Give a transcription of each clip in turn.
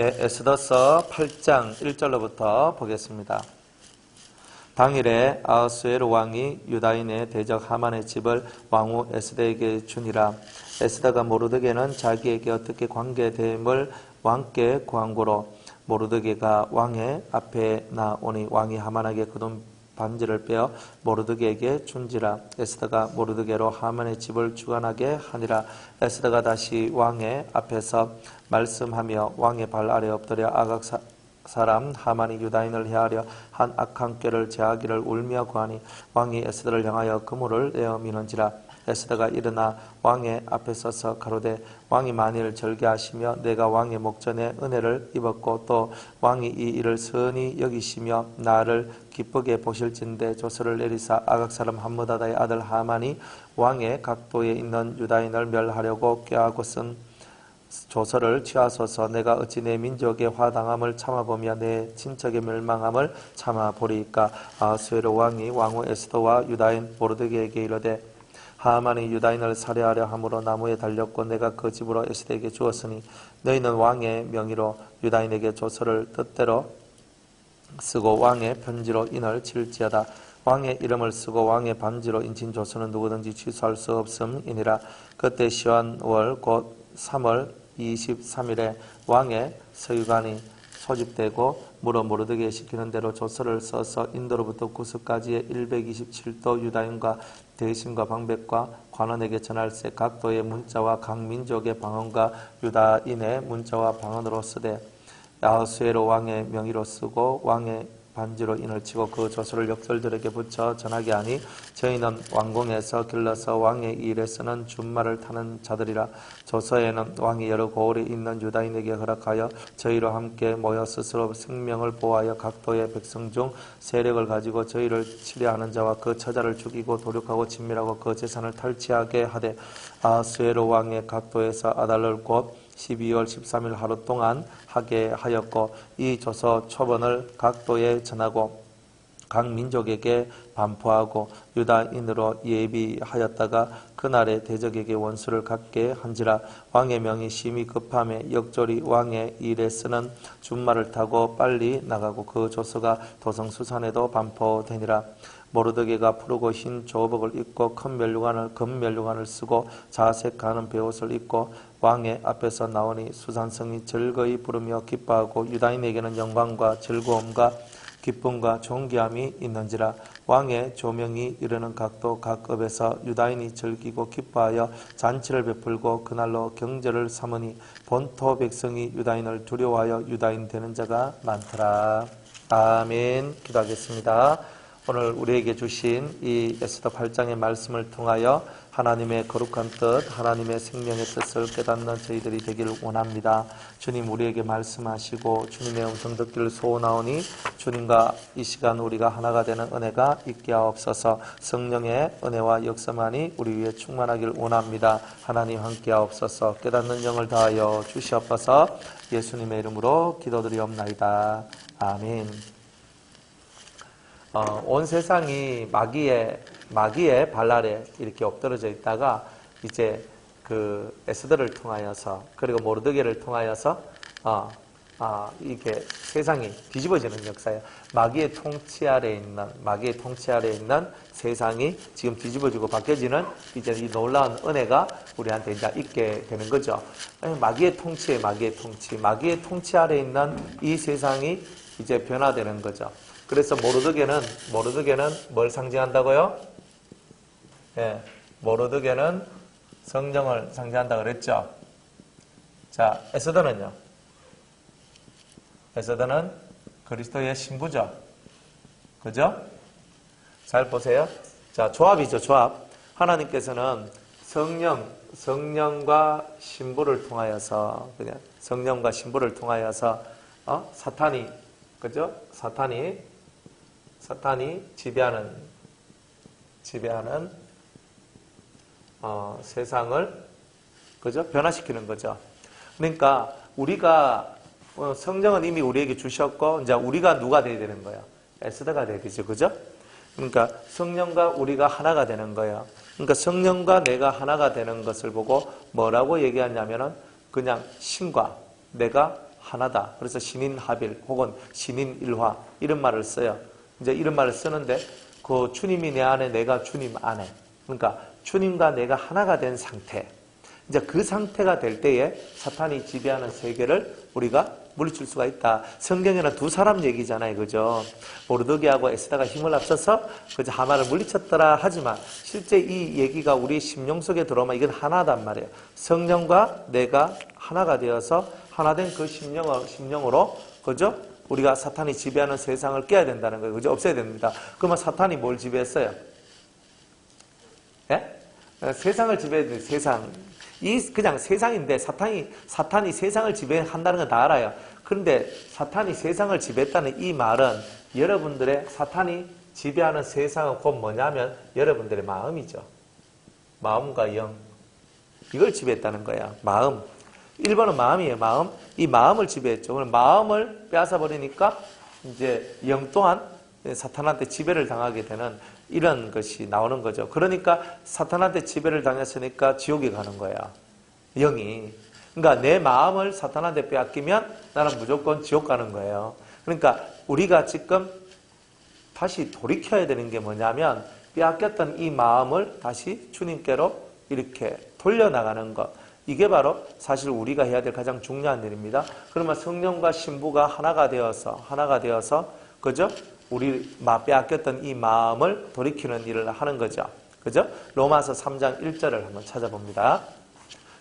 에스더서 8장 1절로부터 보겠습니다. 당일에 아하수에로 왕이 유다인의 대적 하만의 집을 왕후 에스더에게 주니라. 에스더가 모르드게는 자기에게 어떻게 관계됨을 왕께 구한고로 모르드게가 왕의 앞에 나오니 왕이 하만에게 그돈 반지를 빼어 모르드게에게 준지라. 에스더가 모르드게로 하만의 집을 주관하게 하니라. 에스더가 다시 왕의 앞에서 말씀하며 왕의 발 아래 엎드려 아각 사람 하만이 유다인을 해하려 한 악한 꾀를 제하기를 울며 구하니 왕이 에스더를 향하여 그물을 내어 미는지라. 에스더가 일어나 왕의 앞에 서서 가로되 왕이 만일 절개하시며 내가 왕의 목전에 은혜를 입었고 또 왕이 이 일을 선히 여기시며 나를 기쁘게 보실진대 조서를 내리사 아각 사람 함므다다의 아들 하만이 왕의 각도에 있는 유다인을 멸하려고 꾀하고 쓴 조서를 취하소서. 내가 어찌 내 민족의 화당함을 참아보며 내 친척의 멸망함을 참아보리이까. 아하수에로 왕이 왕후 에스더와 유다인 모르드게에게 이르되 하만이 유다인을 살해하려 함으로 나무에 달렸고 내가 그 집으로 에스더에게 주었으니 너희는 왕의 명의로 유다인에게 조서를 뜻대로 쓰고 왕의 편지로 인을 칠지어다. 왕의 이름을 쓰고 왕의 반지로 인친 조서는 누구든지 취소할 수 없음이니라. 그때 시완월 곧 3월 23일에 왕의 서유관이 소집되고 물어 모르드게 시키는 대로 조서를 써서 인도로부터 구스까지의 127도 유다인과 대신과 방백과 관원에게 전할세. 각도의 문자와 각 민족의 방언과 유다인의 문자와 방언으로 쓰되 아하수에로 왕의 명의로 쓰고 왕의 반지로 인을 치고 그 조서를 역설들에게 붙여 전하게 하니 저희는 왕궁에서 길러서 왕의 일에 쓰는 준말을 타는 자들이라. 조서에는 왕이 여러 고을에 있는 유다인에게 허락하여 저희로 함께 모여 스스로 생명을 보호하여 각도의 백성 중 세력을 가지고 저희를 치려하는 자와 그 처자를 죽이고 도륙하고 진멸하고 그 재산을 탈취하게 하되 아하수에로 왕의 각도에서 아달을 곧 12월 13일 하루 동안 하게 하였고 이 조서 초본을 각도에 전하고 각 민족에게 반포하고 유다인으로 예비하였다가 그날에 대적에게 원수를 갖게 한지라. 왕의 명이 심히 급함에 역졸이 왕의 일에 쓰는 준말을 타고 빨리 나가고 그 조서가 도성수산에도 반포되니라. 모르드게가 푸르고 흰 조복을 입고 큰 멸류관을 금 멸류관을 쓰고 자색 가는 베옷을 입고 왕의 앞에서 나오니 수산성이 즐거이 부르며 기뻐하고 유다인에게는 영광과 즐거움과 기쁨과 존귀함이 있는지라. 왕의 조명이 이르는 각도 각 업에서 유다인이 즐기고 기뻐하여 잔치를 베풀고 그날로 경제를 삼으니 본토 백성이 유다인을 두려워하여 유다인 되는 자가 많더라. 아멘. 기도하겠습니다. 오늘 우리에게 주신 이 에스더 8장의 말씀을 통하여 하나님의 거룩한 뜻, 하나님의 생명의 뜻을 깨닫는 저희들이 되기를 원합니다. 주님 우리에게 말씀하시고 주님의 음성 듣기를 소원하오니 주님과 이 시간 우리가 하나가 되는 은혜가 있게 하옵소서. 성령의 은혜와 역사만이 우리 위에 충만하기를 원합니다. 하나님 함께 하옵소서. 깨닫는 영을 다하여 주시옵소서. 예수님의 이름으로 기도드리옵나이다. 아멘. 온 세상이 마귀의 발 아래 이렇게 엎드러져 있다가 이제 그 에스더를 통하여서 그리고 모르드게를 통하여서 이게 세상이 뒤집어지는 역사예요. 마귀의 통치 아래 있는 세상이 지금 뒤집어지고 바뀌어지는 이제 이 놀라운 은혜가 우리한테 이제 있게 되는 거죠. 마귀의 통치 아래 있는 이 세상이 이제 변화되는 거죠. 그래서 모르드게는 뭘 상징한다고요? 예, 모르드게는 성령을 상징한다고 그랬죠. 자, 에스더는요? 에스더는 그리스도의 신부죠. 그죠? 잘 보세요. 자, 조합이죠, 조합. 하나님께서는 성령과 신부를 통하여서, 사탄이, 그죠? 사탄이 지배하는 세상을 그죠? 변화시키는 거죠. 그러니까 우리가 성령은 이미 우리에게 주셨고 이제 우리가 누가 돼야 되는 거예요? 에스더가 돼야 되죠. 그죠? 그러니까 성령과 우리가 하나가 되는 거예요. 그러니까 성령과 내가 하나가 되는 것을 보고 뭐라고 얘기하냐면은 그냥 신과 내가 하나다. 그래서 신인합일 혹은 신인일화 이런 말을 써요. 이제 이런 말을 쓰는데 그 주님이 내 안에 내가 주님 안에 그러니까 주님과 내가 하나가 된 상태 이제 그 상태가 될 때에 사탄이 지배하는 세계를 우리가 물리칠 수가 있다. 성경에는 두 사람 얘기잖아요. 그죠? 모르드게하고 에스더가 힘을 합쳐서 그저 하만을 물리쳤더라 하지만 실제 이 얘기가 우리 심령 속에 들어오면 이건 하나단 말이에요. 성령과 내가 하나가 되어서 하나된 그 심령으로 그죠? 우리가 사탄이 지배하는 세상을 깨야 된다는 거예요. 그죠? 없애야 됩니다. 그러면 사탄이 뭘 지배했어요? 예? 세상을 지배했는데 세상. 그냥 세상인데 사탄이 세상을 지배한다는 건 다 알아요. 그런데 사탄이 세상을 지배했다는 이 말은 여러분들의 사탄이 지배하는 세상은 곧 뭐냐면 여러분들의 마음이죠. 마음과 영. 이걸 지배했다는 거야. 마음. 1번은 마음이에요. 마음. 이 마음을 지배했죠. 그럼 마음을 빼앗아버리니까 이제 영 또한 사탄한테 지배를 당하게 되는 이런 것이 나오는 거죠. 그러니까 사탄한테 지배를 당했으니까 지옥에 가는 거야. 영이. 그러니까 내 마음을 사탄한테 빼앗기면 나는 무조건 지옥 가는 거예요. 그러니까 우리가 지금 다시 돌이켜야 되는 게 뭐냐면 빼앗겼던 이 마음을 다시 주님께로 이렇게 돌려나가는 것. 이게 바로 사실 우리가 해야 될 가장 중요한 일입니다. 그러면 성령과 신부가 하나가 되어서 그죠? 우리 빼앗겼던 이 마음을 돌이키는 일을 하는 거죠. 그죠? 로마서 3장 1절을 한번 찾아봅니다.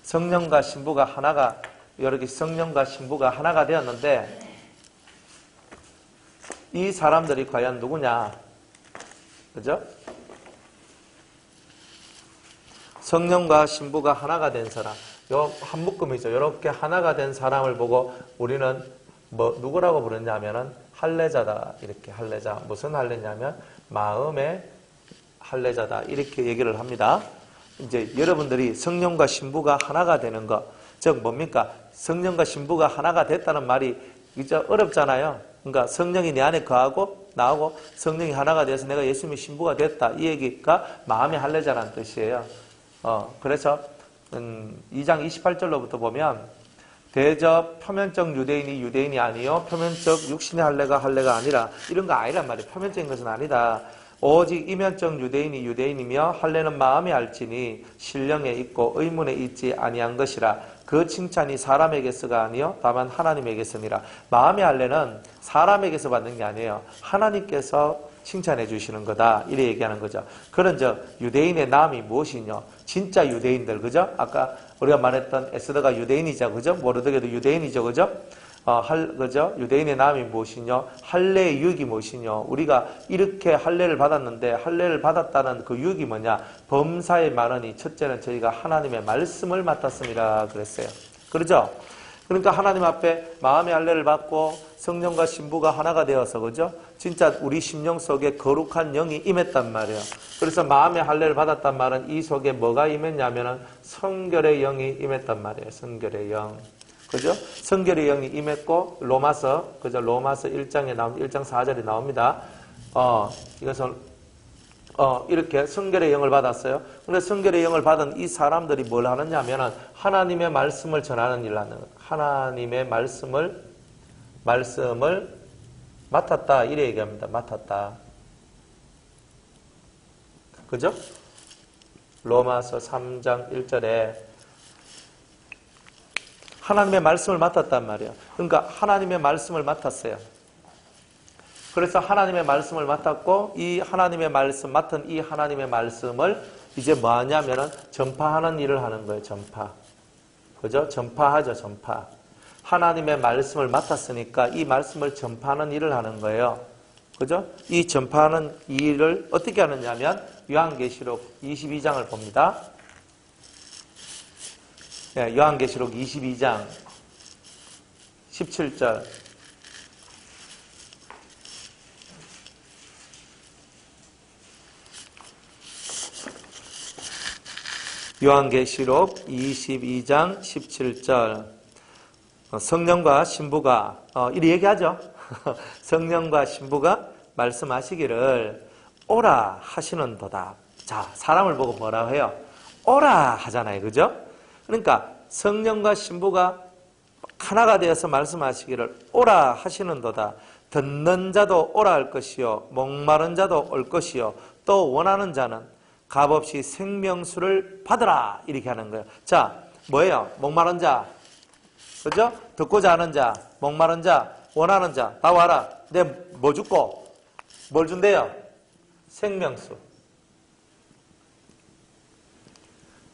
성령과 신부가 하나가 되었는데 이 사람들이 과연 누구냐? 그죠? 성령과 신부가 하나가 된 사람. 요 한 묶음이죠. 이렇게 하나가 된 사람을 보고 우리는 누구라고 부르냐면은 할례자다. 이렇게 할례자. 무슨 할례냐면 마음의 할례자다. 이렇게 얘기를 합니다. 이제 여러분들이 성령과 신부가 하나가 되는 것. 즉 뭡니까? 성령과 신부가 하나가 됐다는 말이 이제 어렵잖아요. 그러니까 성령이 내 안에 거하고 나하고 성령이 하나가 돼서 내가 예수님의 신부가 됐다. 이 얘기가 마음의 할례자라는 뜻이에요. 그래서 2장 28절로부터 보면 대저 표면적 유대인이 유대인이 아니요 표면적 육신의 할례가 아니라 이런 거 아니란 말이에요. 표면적인 것은 아니다. 오직 이면적 유대인이 유대인이며 할례는 마음에 알지니 신령에 있고 의문에 있지 아니한 것이라. 그 칭찬이 사람에게서가 아니요 다만 하나님에게서니라. 마음의 할례는 사람에게서 받는 게 아니에요. 하나님께서 칭찬해 주시는 거다. 이래 얘기하는 거죠. 그런즉 유대인의 남이 무엇이냐? 진짜 유대인들, 그죠? 아까 우리가 말했던 에스더가 유대인이죠, 그죠? 모르드게도 유대인이죠, 그죠? 그죠? 유대인의 남이 무엇이냐? 할례의 유익이 무엇이냐? 우리가 이렇게 할례를 받았는데 할례를 받았다는 그 유익이 뭐냐? 범사에 많으니 첫째는 저희가 하나님의 말씀을 맡았습니다. 그랬어요. 그러죠? 그러니까 하나님 앞에 마음의 할례를 받고 성령과 신부가 하나가 되어서 그죠? 진짜 우리 심령 속에 거룩한 영이 임했단 말이에요. 그래서 마음의 할례를 받았단 말은 이 속에 뭐가 임했냐면은 성결의 영이 임했단 말이에요. 성결의 영. 그죠? 성결의 영이 임했고 로마서 1장 4절에 나옵니다. 이것은 이렇게 성결의 영을 받았어요. 근데 성결의 영을 받은 이 사람들이 뭘 하느냐면은 하나님의 말씀을 전하는 일을 하는 거예요. 하나님의 말씀을 맡았다. 이래 얘기합니다. 맡았다. 그죠? 로마서 3장 1절에 하나님의 말씀을 맡았단 말이에요. 그러니까 하나님의 말씀을 맡았어요. 그래서 하나님의 말씀을 맡았고 이 하나님의 말씀 맡은 이 하나님의 말씀을 이제 뭐 하냐면은 전파하는 일을 하는 거예요. 전파. 그죠? 전파하죠. 전파. 하나님의 말씀을 맡았으니까 이 말씀을 전파하는 일을 하는 거예요. 그죠? 이 전파하는 일을 어떻게 하느냐면 요한계시록 22장을 봅니다. 네, 요한계시록 22장 17절. 요한계시록 22장 17절. 성령과 신부가 이렇게 얘기하죠. 성령과 신부가 말씀하시기를 오라 하시는도다. 자, 사람을 보고 뭐라고 해요? 오라 하잖아요. 그죠? 그러니까 성령과 신부가 하나가 되어서 말씀하시기를 오라 하시는도다. 듣는 자도 오라 할 것이요 목마른 자도 올 것이요 또 원하는 자는 값없이 생명수를 받으라 이렇게 하는 거예요. 자, 뭐예요? 목마른 자, 그죠? 듣고자 하는 자, 목마른 자, 원하는 자 다 와라. 내 뭐 줄고 뭘 준대요? 생명수.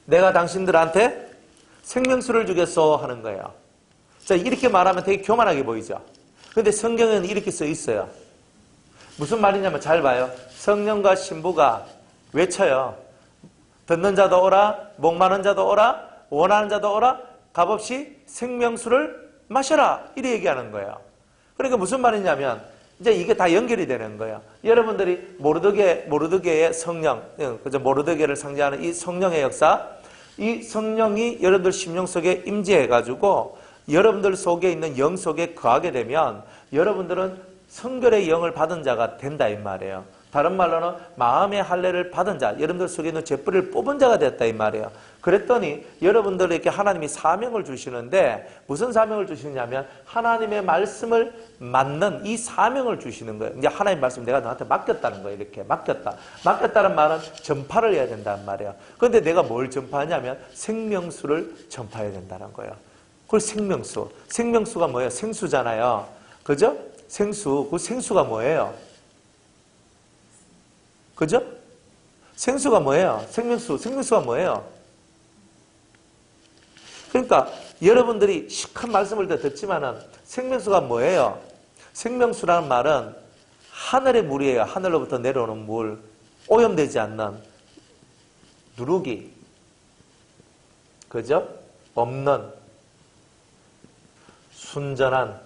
내가 당신들한테 생명수를 주겠소 하는 거예요. 자, 이렇게 말하면 되게 교만하게 보이죠. 근데 성경에는 이렇게 써 있어요. 무슨 말이냐면 잘 봐요. 성령과 신부가 외쳐요. 듣는 자도 오라, 목마른 자도 오라, 원하는 자도 오라, 값없이 생명수를 마셔라. 이렇게 얘기하는 거예요. 그러니까 무슨 말이냐면 이제 이게 다 연결이 되는 거예요. 여러분들이 모르드게의 성령, 그죠? 모르드게를 상징하는 이 성령의 역사, 이 성령이 여러분들 심령 속에 임재해가지고 여러분들 속에 있는 영 속에 거하게 되면 여러분들은 성결의 영을 받은 자가 된다 이 말이에요. 다른 말로는 마음의 할례를 받은 자, 여러분들 속에 있는 죄뿌리를 뽑은 자가 됐다 이 말이에요. 그랬더니 여러분들에게 하나님이 사명을 주시는데 무슨 사명을 주시냐면 하나님의 말씀을 맡는 이 사명을 주시는 거예요. 이제 하나님의 말씀 내가 너한테 맡겼다는 거예요. 이렇게 맡겼다. 맡겼다는 말은 전파를 해야 된다는 말이에요. 그런데 내가 뭘 전파하냐면 생명수를 전파해야 된다는 거예요. 그걸 생명수. 생명수가 뭐예요? 생수잖아요. 그죠? 생수. 그 생수가 뭐예요? 그죠? 생수가 뭐예요? 생명수. 생명수가 뭐예요? 그러니까 여러분들이 시큰 말씀을 더 듣지만은 생명수가 뭐예요? 생명수라는 말은 하늘의 물이에요. 하늘로부터 내려오는 물. 오염되지 않는 누룩이. 그죠? 없는 순전한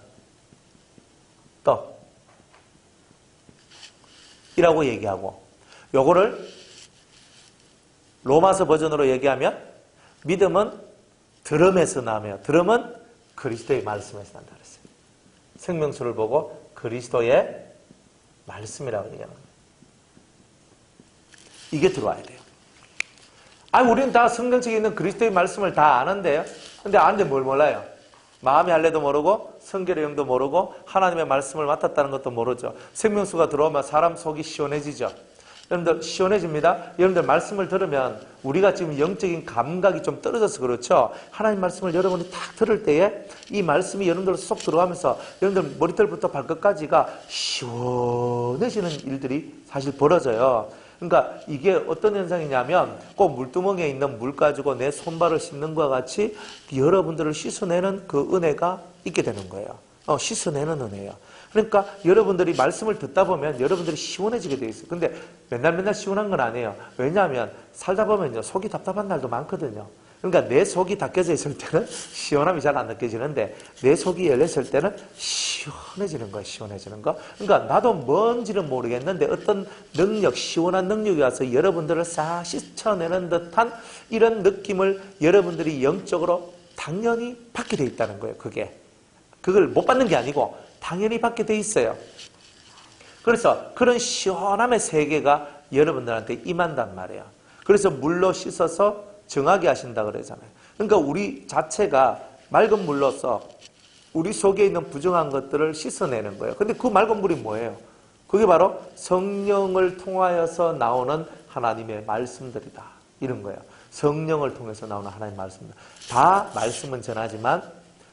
떡이라고 얘기하고 요거를 로마서 버전으로 얘기하면 믿음은 들음에서 나며 들음은 그리스도의 말씀에서 난다 그랬어요. 생명수를 보고 그리스도의 말씀이라고 얘기하는 거예요. 이게 들어와야 돼요. 우리는 다 성경책에 있는 그리스도의 말씀을 다 아는데요. 근데 아는데 뭘 몰라요? 마음의 할례도 모르고 성결의 영도 모르고 하나님의 말씀을 맡았다는 것도 모르죠. 생명수가 들어오면 사람 속이 시원해지죠. 여러분들 시원해집니다. 여러분들 말씀을 들으면 우리가 지금 영적인 감각이 좀 떨어져서 그렇죠. 하나님 말씀을 여러분이 딱 들을 때에 이 말씀이 여러분들 쏙 들어가면서 여러분들 머리털부터 발끝까지가 시원해지는 일들이 사실 벌어져요. 그러니까 이게 어떤 현상이냐면 꼭 물두멍에 있는 물 가지고 내 손발을 씻는 것과 같이 여러분들을 씻어내는 그 은혜가 있게 되는 거예요. 씻어내는 은혜예요. 그러니까 여러분들이 말씀을 듣다 보면 여러분들이 시원해지게 돼 있어요. 근데 맨날 시원한 건 아니에요. 왜냐하면 살다 보면요 속이 답답한 날도 많거든요. 그러니까 내 속이 닦여져 있을 때는 시원함이 잘 안 느껴지는데 내 속이 열렸을 때는 시원해지는 거예요. 시원해지는 거. 그러니까 나도 뭔지는 모르겠는데 어떤 능력, 시원한 능력이 와서 여러분들을 싹 씻어내는 듯한 이런 느낌을 여러분들이 영적으로 당연히 받게 돼 있다는 거예요. 그걸 못 받는 게 아니고 당연히 받게 돼 있어요. 그래서 그런 시원함의 세계가 여러분들한테 임한단 말이에요. 그래서 물로 씻어서 정하게 하신다 그러잖아요. 그러니까 우리 자체가 맑은 물로서 우리 속에 있는 부정한 것들을 씻어내는 거예요. 근데 그 맑은 물이 뭐예요? 그게 바로 성령을 통하여서 나오는 하나님의 말씀들이다. 이런 거예요. 성령을 통해서 나오는 하나님의 말씀들. 다 말씀은 전하지만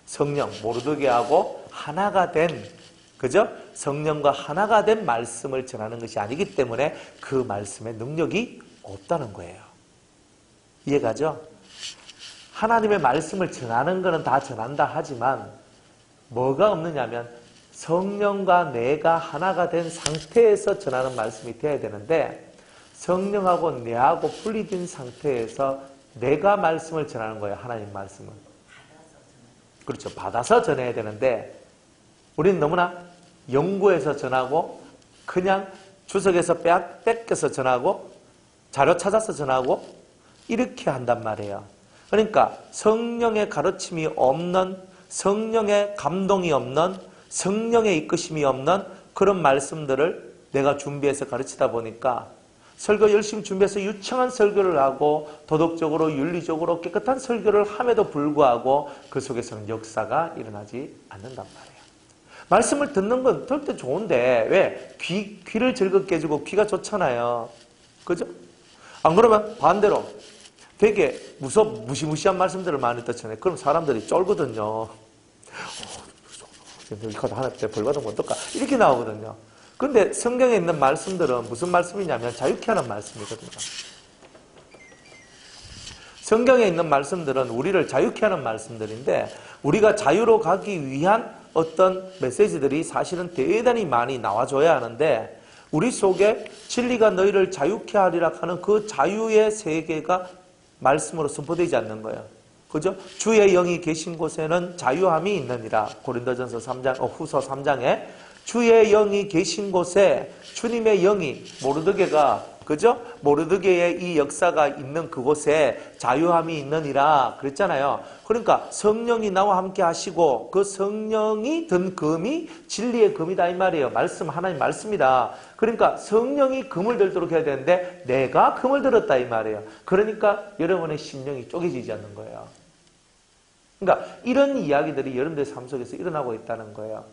성령, 모르드게하고 하나가 된, 그죠? 성령과 하나가 된 말씀을 전하는 것이 아니기 때문에 그 말씀의 능력이 없다는 거예요. 이해가죠? 하나님의 말씀을 전하는 것은 다 전한다 하지만 뭐가 없느냐면 성령과 내가 하나가 된 상태에서 전하는 말씀이 되어야 되는데 성령하고 내하고 분리된 상태에서 내가 말씀을 전하는 거예요. 하나님 말씀은. 그렇죠. 받아서 전해야 되는데 우리는 너무나 연구해서 전하고 그냥 주석에서 뺏겨서 전하고 자료 찾아서 전하고 이렇게 한단 말이에요. 그러니까 성령의 가르침이 없는, 성령의 감동이 없는, 성령의 이끄심이 없는 그런 말씀들을 내가 준비해서 가르치다 보니까 설교 열심히 준비해서 유창한 설교를 하고 도덕적으로 윤리적으로 깨끗한 설교를 함에도 불구하고 그 속에서는 역사가 일어나지 않는단 말이에요. 말씀을 듣는 건 절대 좋은데 왜? 귀를 즐겁게 해주고 귀가 좋잖아요. 그죠? 안 그러면 반대로 되게 무시무시한 말씀들을 많이 듣잖아요. 그럼 사람들이 쫄거든요. 이거 하나 때 벌 받으면 어떨까? 이렇게 나오거든요. 그런데 성경에 있는 말씀들은 무슨 말씀이냐면 자유케 하는 말씀이거든요. 성경에 있는 말씀들은 우리를 자유케 하는 말씀들인데 우리가 자유로 가기 위한 어떤 메시지들이 사실은 대단히 많이 나와줘야 하는데 우리 속에 진리가 너희를 자유케 하리라 하는 그 자유의 세계가 말씀으로 선포되지 않는 거예요. 그죠? 주의 영이 계신 곳에는 자유함이 있느니라. 고린도전서 3장, 후서 3장에 주의 영이 계신 곳에 주님의 영이 모르드게가 그죠? 모르드게의 이 역사가 있는 그곳에 자유함이 있느니라 그랬잖아요. 그러니까 성령이 나와 함께 하시고 그 성령이 든 금이 진리의 금이다 이 말이에요. 말씀 하나님 말씀이다. 그러니까 성령이 금을 들도록 해야 되는데 내가 금을 들었다 이 말이에요. 그러니까 여러분의 심령이 쪼개지지 않는 거예요. 그러니까 이런 이야기들이 여러분들의 삶 속에서 일어나고 있다는 거예요.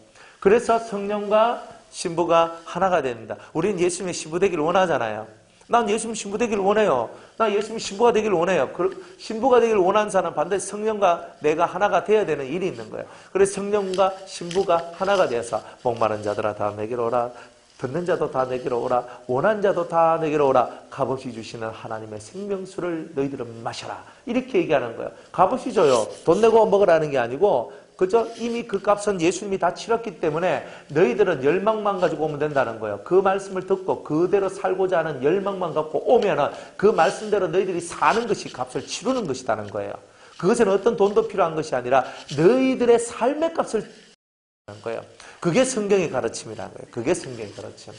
그래서 성령과 신부가 하나가 됩니다. 우리는 예수님의 신부 되기를 원하잖아요. 난 예수님 신부 되기를 원해요. 나 예수님 신부가 되기를 원해요. 신부가 되기를 원하는 사람은 반드시 성령과 내가 하나가 되어야 되는 일이 있는 거예요. 그래서 성령과 신부가 하나가 되어서 목마른 자들아 다 내게로 오라. 듣는 자도 다 내게로 오라. 원한 자도 다 내게로 오라. 값없이 주시는 하나님의 생명수를 너희들은 마셔라. 이렇게 얘기하는 거예요. 값없이 줘요. 돈 내고 먹으라는 게 아니고 그죠? 이미 그 값은 예수님이 다 치렀기 때문에 너희들은 열망만 가지고 오면 된다는 거예요. 그 말씀을 듣고 그대로 살고자 하는 열망만 갖고 오면은 그 말씀대로 너희들이 사는 것이 값을 치르는 것이라는 거예요. 그것은 어떤 돈도 필요한 것이 아니라 너희들의 삶의 값을 치르는 거예요. 그게 성경의 가르침이라는 거예요. 그게 성경의 가르침.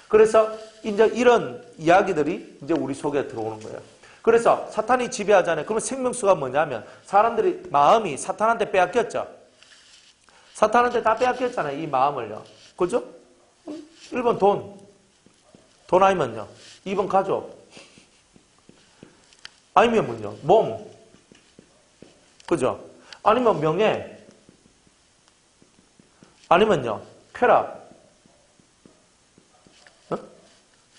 그래서 이제 이런 이야기들이 이제 우리 속에 들어오는 거예요. 그래서 사탄이 지배하잖아요. 그러면 생명수가 뭐냐면 사람들이 마음이 사탄한테 빼앗겼죠. 사탄한테 다 빼앗겼잖아요. 이 마음을요. 그죠? 1번 돈 아니면요. 2번 가족. 아니면 뭐요? 몸. 그죠? 아니면 명예. 아니면요. 쾌락.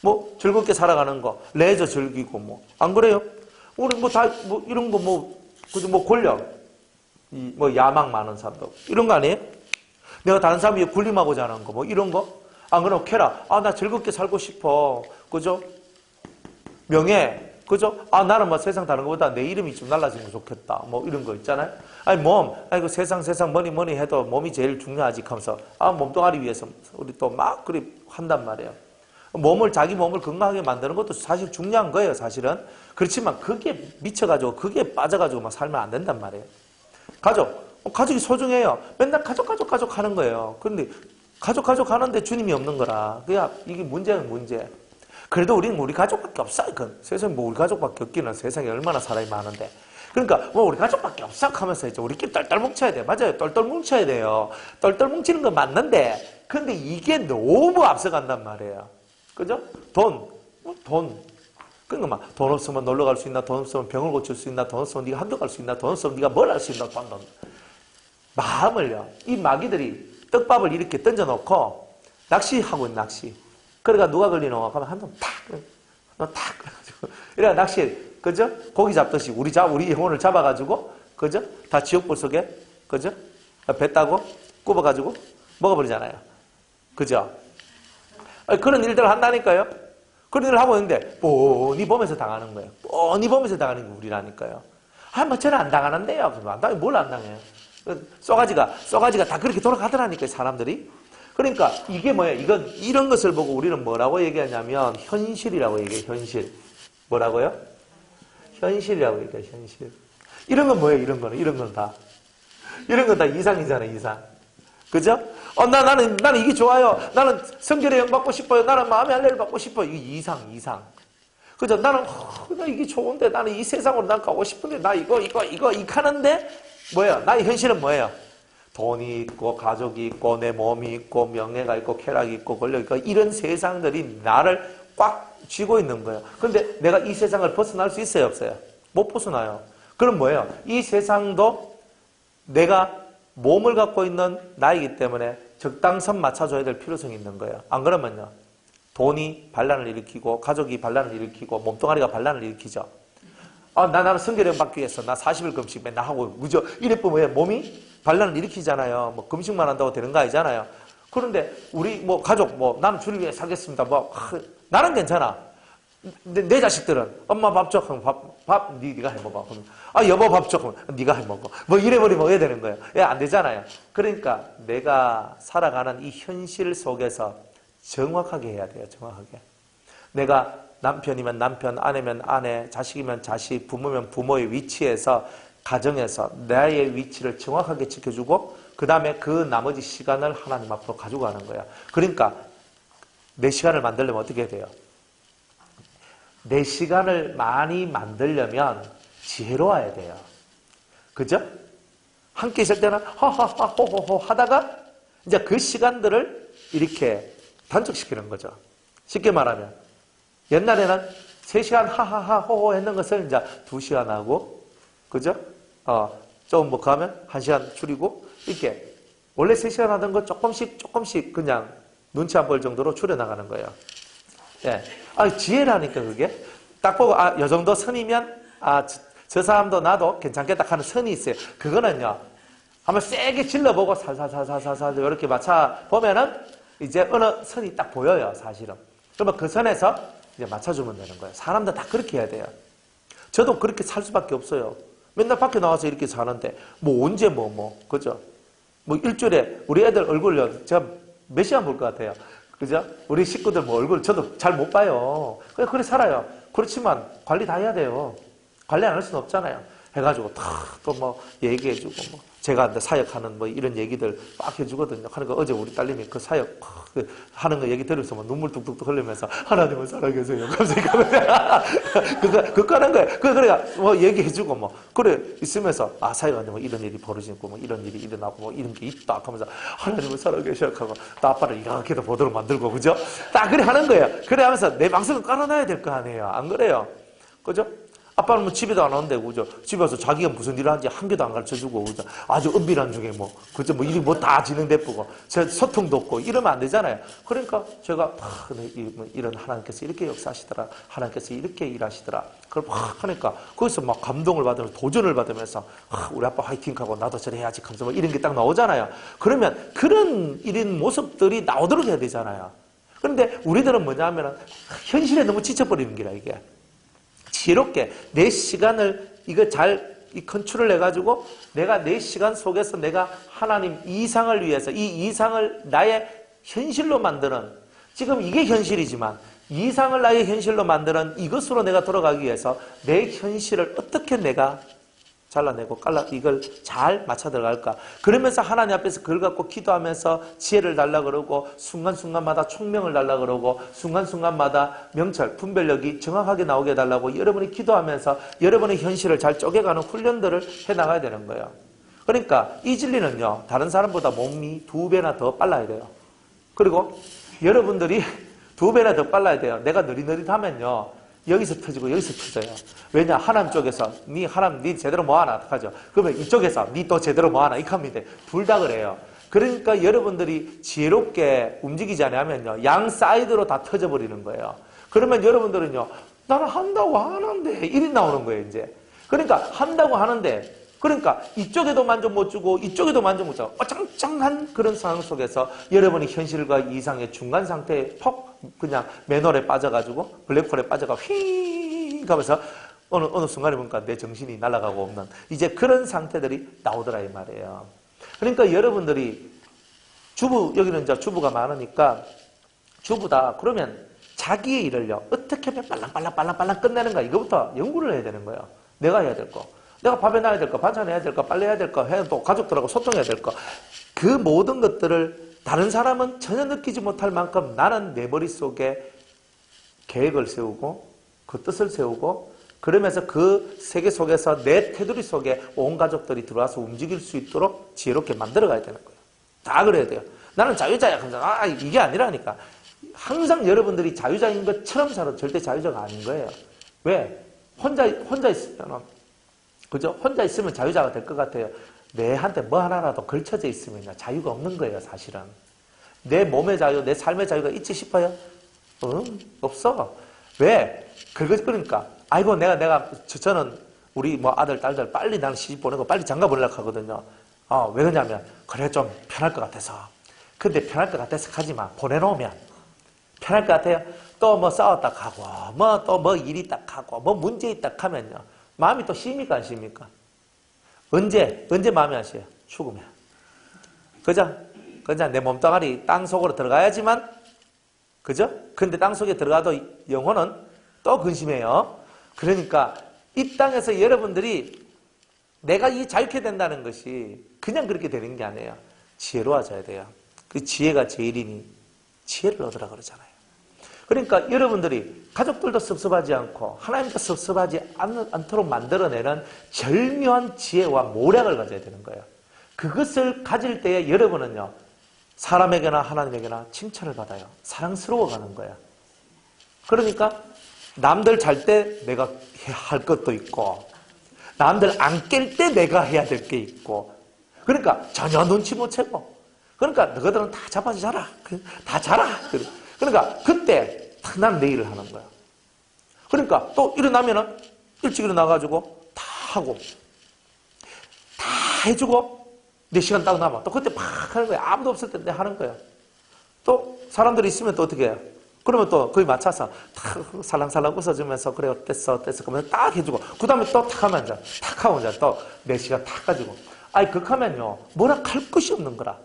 뭐 즐겁게 살아가는 거. 레저 즐기고 뭐. 안 그래요? 우리 뭐 다 뭐 이런 거 그죠? 권력. 뭐 야망 많은 사람도 이런 거 아니에요? 내가 다른 사람 위에 군림하고자 하는 거 뭐 이런 거? 안 그러면 쾌락. 나 즐겁게 살고 싶어. 그죠? 명예. 그죠? 나는 뭐 세상 다른 것보다 내 이름이 좀 날라지면 좋겠다. 뭐 이런 거 있잖아요. 아니 몸. 아이고 세상 뭐니 해도 몸이 제일 중요하지 하면서 몸뚱아리 위해서 우리 또 막 그리 한단 말이에요. 자기 몸을 건강하게 만드는 것도 사실 중요한 거예요, 사실은. 그렇지만 그게 미쳐가지고 그게 빠져가지고 막 살면 안 된단 말이에요. 가족이 소중해요. 맨날 가족 하는 거예요. 그런데 가족 하는데 주님이 없는 거라. 이게 문제는 문제. 그래도 우리는 우리 가족밖에 없어. 세상에 뭐 우리 가족밖에 없기는 세상에 얼마나 사람이 많은데. 그러니까 뭐 우리 가족밖에 없어 하면서 이제 우리끼리 똘똘 뭉쳐야 돼. 맞아요. 똘똘 뭉쳐야 돼요. 똘똘 뭉치는 건 맞는데 근데 이게 너무 앞서간단 말이에요. 그죠? 돈. 그러니까 막 돈 없으면 놀러 갈 수 있나? 돈 없으면 병을 고칠 수 있나? 돈 없으면 네가 학교 갈 수 있나? 돈 없으면 네가 뭘 할 수 있나? 돈. 마음을요. 이 마귀들이 떡밥을 이렇게 던져놓고 낚시하고 있는 낚시. 그러니까 누가 걸리노? 하면 한 놈 탁. 그래가지고. 이래가 낚시, 그죠? 고기 잡듯이 우리 영혼을 잡아가지고, 그죠? 다 지옥불 속에, 그죠? 배 따고 굽어가지고 먹어버리잖아요. 그죠? 그런 일들을 한다니까요. 그런 일을 하고 있는데 뻔히 보면서 당하는 거예요. 뻔히 보면서 당하는 게 우리라니까요. 뭐 저는 안 당하는데요. 안 당해. 뭘 안 당해요? 쏘가지가 다 그렇게 돌아가더라니까요, 사람들이. 그러니까 이게 뭐예요? 이런 것을 보고 우리는 뭐라고 얘기하냐면 현실이라고 얘기해요. 현실. 뭐라고요? 현실이라고 얘기해요. 현실. 이런 건 뭐예요? 이런 건 다 이상이잖아요. 이상. 그죠? 나는 이게 좋아요. 나는 성결의 영 받고 싶어요. 나는 마음의 할례를 받고 싶어요. 이게 이상. 그죠? 나 이게 좋은데, 나는 이 세상으로 난 가고 싶은데, 나 이거 하는데, 뭐예요? 나의 현실은 뭐예요? 돈이 있고, 가족이 있고, 내 몸이 있고, 명예가 있고, 쾌락이 있고, 권력이 있고, 이런 세상들이 나를 꽉 쥐고 있는 거예요. 근데 내가 이 세상을 벗어날 수 있어요, 없어요? 못 벗어나요. 그럼 뭐예요? 이 세상도 내가 몸을 갖고 있는 나이기 때문에 적당선 맞춰줘야 될 필요성이 있는 거예요. 안 그러면요, 돈이 반란을 일으키고 가족이 반란을 일으키고 몸뚱아리가 반란을 일으키죠. 나는 성결형 받기 위해서 나 40일 금식 맨날 하고 그죠? 이래보면 왜 몸이 반란을 일으키잖아요. 뭐 금식만 한다고 되는 거 아니잖아요. 그런데 우리 뭐 가족 나는 주를 위해 살겠습니다. 나는 괜찮아. 내 자식들은 엄마 밥 줘. 그럼 밥 네가 해 먹어. 그럼 여보 밥 줘. 그럼 네가 해 먹어. 이래버리면 어야 되는 거예요. 안 되잖아요. 그러니까 내가 살아가는 이 현실 속에서 정확하게 해야 돼요. 정확하게. 내가 남편이면 남편, 아내면 아내, 자식이면 자식, 부모면 부모의 위치에서 가정에서 나의 위치를 정확하게 지켜주고 그 다음에 그 나머지 시간을 하나님 앞으로 가지고 가는 거야. 그러니까 내 시간을 만들려면 어떻게 해야 돼요? 내 시간을 많이 만들려면 지혜로워야 돼요. 그죠? 함께 있을 때는 하하하 호호호 하다가 이제 그 시간들을 이렇게 단축시키는 거죠. 쉽게 말하면 옛날에는 3시간 하하하 호호 했는 것을 이제 2시간 하고, 그죠? 좀 뭐 가면 1시간 줄이고, 이렇게. 원래 3시간 하던 거 조금씩 그냥 눈치 안 볼 정도로 줄여나가는 거예요. 예. 지혜라니까, 그게. 딱 보고, 요 정도 선이면, 저 사람도 나도 괜찮겠다 하는 선이 있어요. 그거는요, 한번 세게 질러보고 살살살살살살 이렇게 맞춰보면은 이제 어느 선이 딱 보여요, 사실은. 그러면 그 선에서 이제 맞춰주면 되는 거예요. 사람들 다 그렇게 해야 돼요. 저도 그렇게 살 수밖에 없어요. 맨날 밖에 나와서 이렇게 사는데, 언제 그죠? 일주일에 우리 애들 얼굴요, 제가 몇 시간 볼 것 같아요. 그죠? 우리 식구들 얼굴 저도 잘 못 봐요. 그래 살아요. 그렇지만 관리 다 해야 돼요. 관리 안 할 수는 없잖아요. 해가지고 또 얘기해주고 제가 사역하는 이런 얘기들 막 해주거든요. 그러니까 어제 우리 딸님이 그 사역 하는 거 얘기 들으면서 눈물 뚝뚝뚝 흘리면서 하나님을 사랑해서요. 갑자기 그거 하는 거예요. 그래가 얘기해주고 그래 있으면서 사역하는데 이런 일이 벌어지고 이런 일이 일어나고 이런 게 있다 하면서 하나님을 사랑해 시작하고 또 아빠를 이렇게도 보도록 만들고 그죠? 딱 그래 하는 거예요. 그래 하면서 내 방송을 깔아놔야 될 거 아니에요. 안 그래요? 그죠? 아빠는 집에도 안 오는데, 그죠? 집에 와서 자기가 무슨 일을 하는지 한 개도 안 가르쳐 주고, 그죠? 아주 은밀한 중에 그죠? 일이 다 진행됐고, 소통도 없고, 이러면 안 되잖아요. 그러니까 제가, 이런 하나님께서 이렇게 역사하시더라. 하나님께서 이렇게 일하시더라. 그걸 막 하니까, 거기서 막 감동을 받으면서, 도전을 받으면서, 우리 아빠 화이팅하고, 나도 저래야지 하면서 이런 게 딱 나오잖아요. 그러면 그런 이런 모습들이 나오도록 해야 되잖아요. 그런데 우리들은 뭐냐면은, 현실에 너무 지쳐버리는 게라, 이게. 지혜롭게 내 시간을 이거 잘 컨트롤 해가지고 내가 내 시간 속에서 내가 하나님 이상을 위해서 이 이상을 나의 현실로 만드는 지금 이게 현실이지만 이상을 나의 현실로 만드는 이것으로 내가 돌아가기 위해서 내 현실을 어떻게 내가 잘라내고 이걸 잘 맞춰 들어갈까. 그러면서 하나님 앞에서 그걸 갖고 기도하면서 지혜를 달라 그러고 순간순간마다 총명을 달라 그러고 순간순간마다 명철, 분별력이 정확하게 나오게 해달라고 여러분이 기도하면서 여러분의 현실을 잘 쪼개가는 훈련들을 해나가야 되는 거예요. 그러니까 이 진리는요, 다른 사람보다 몸이 2배나 더 빨라야 돼요. 그리고 여러분들이 2배나 더 빨라야 돼요. 내가 느릿느릿하면요, 여기서 터지고 여기서 터져요. 왜냐? 하나님 쪽에서 니 제대로 뭐하나 어떡하죠? 그러면 이쪽에서 니 또 제대로 뭐하나 이렇게 하면 둘 다 그래요. 그러니까 여러분들이 지혜롭게 움직이지 않으면요, 양 사이드로 다 터져버리는 거예요. 그러면 여러분들은요, 나는 한다고 하는데 이리 나오는 거예요, 이제. 그러니까 한다고 하는데 그러니까 이쪽에도 만족 못 주고 이쪽에도 만족 못 주고 짱짱한 그런 상황 속에서 여러분이 현실과 이상의 중간 상태에 그냥 맨홀에 빠져가지고 블랙홀에 빠져가 휙 가면서 어느 순간에 보니까 내 정신이 날아가고 없는 이제 그런 상태들이 나오더라 이 말이에요. 그러니까 여러분들이 여기는 이제 주부가 많으니까 주부다 그러면 자기의 일을요 어떻게 하면 빨랑 끝내는가 이거부터 연구를 해야 되는 거예요. 내가 해야 될 거. 내가 밥 해놔야 될 거, 반찬해야 될 거, 빨래해야 될 거, 또 가족들하고 소통해야 될 거. 그 모든 것들을 다른 사람은 전혀 느끼지 못할 만큼 나는 내 머릿속에 계획을 세우고 그 뜻을 세우고 그러면서 그 세계 속에서 내 테두리 속에 온 가족들이 들어와서 움직일 수 있도록 지혜롭게 만들어 가야 되는 거예요. 다 그래야 돼요. 나는 자유자야. 이게 아니라니까. 항상 여러분들이 자유자인 것처럼 살아도 절대 자유자가 아닌 거예요. 왜? 혼자 있으면, 그죠? 혼자 있으면 자유자가 될 것 같아요. 내한테 뭐 하나라도 걸쳐져 있으면 자유가 없는 거예요, 사실은. 내 몸의 자유, 내 삶의 자유가 있지 싶어요? 없어. 왜? 그러니까, 아이고, 저는 우리 뭐 아들, 딸들 빨리 나는 시집 보내고 빨리 장가 보내려고 하거든요. 왜 그러냐면, 그래, 좀 편할 것 같아서. 근데 편할 것 같아서 가지 마. 보내놓으면. 편할 것 같아요? 또 뭐 싸웠다 하고, 뭐 일이 딱 하고, 뭐 문제 있다 하면요. 마음이 또 쉬입니까, 안 쉬입니까? 언제 마음이 안 쉬어요? 죽으면. 그죠? 그냥 내 몸뚱아리 땅 속으로 들어가야지만, 그죠? 근데 땅 속에 들어가도 영혼은 또 근심해요. 그러니까 이 땅에서 여러분들이 내가 이 자유케 된다는 것이 그냥 그렇게 되는 게 아니에요. 지혜로워져야 돼요. 그 지혜가 제일이니 지혜를 얻으라 그러잖아요. 그러니까 여러분들이 가족들도 섭섭하지 않고 하나님도 섭섭하지 않도록 만들어내는 절묘한 지혜와 모략을 가져야 되는 거예요. 그것을 가질 때에 여러분은요, 사람에게나 하나님에게나 칭찬을 받아요. 사랑스러워가는 거야. 그러니까 남들 잘 때 내가 할 것도 있고, 남들 안 깰 때 내가 해야 될 게 있고, 그러니까 전혀 눈치 못 채고, 그러니까 너희들은 다 자빠져 자라. 다 자라. 그러니까 그때 난 내 일을 하는 거야. 그러니까 또 일어나면은 일찍 일어나가지고 다 하고, 다 해주고, 4시간 딱 남아. 또 그때 막 하는 거야. 아무도 없을 때 내 하는 거야. 또 사람들이 있으면 또 어떻게 해요? 그러면 또 거기 맞춰서 탁 살랑살랑 웃어주면서 그래 어땠어 그러면 딱 해주고 그 다음에 또 탁 하면 이제 탁 하고 이제 또 4시간 탁 가지고 극하면요 뭐라 할 것이 없는 거라.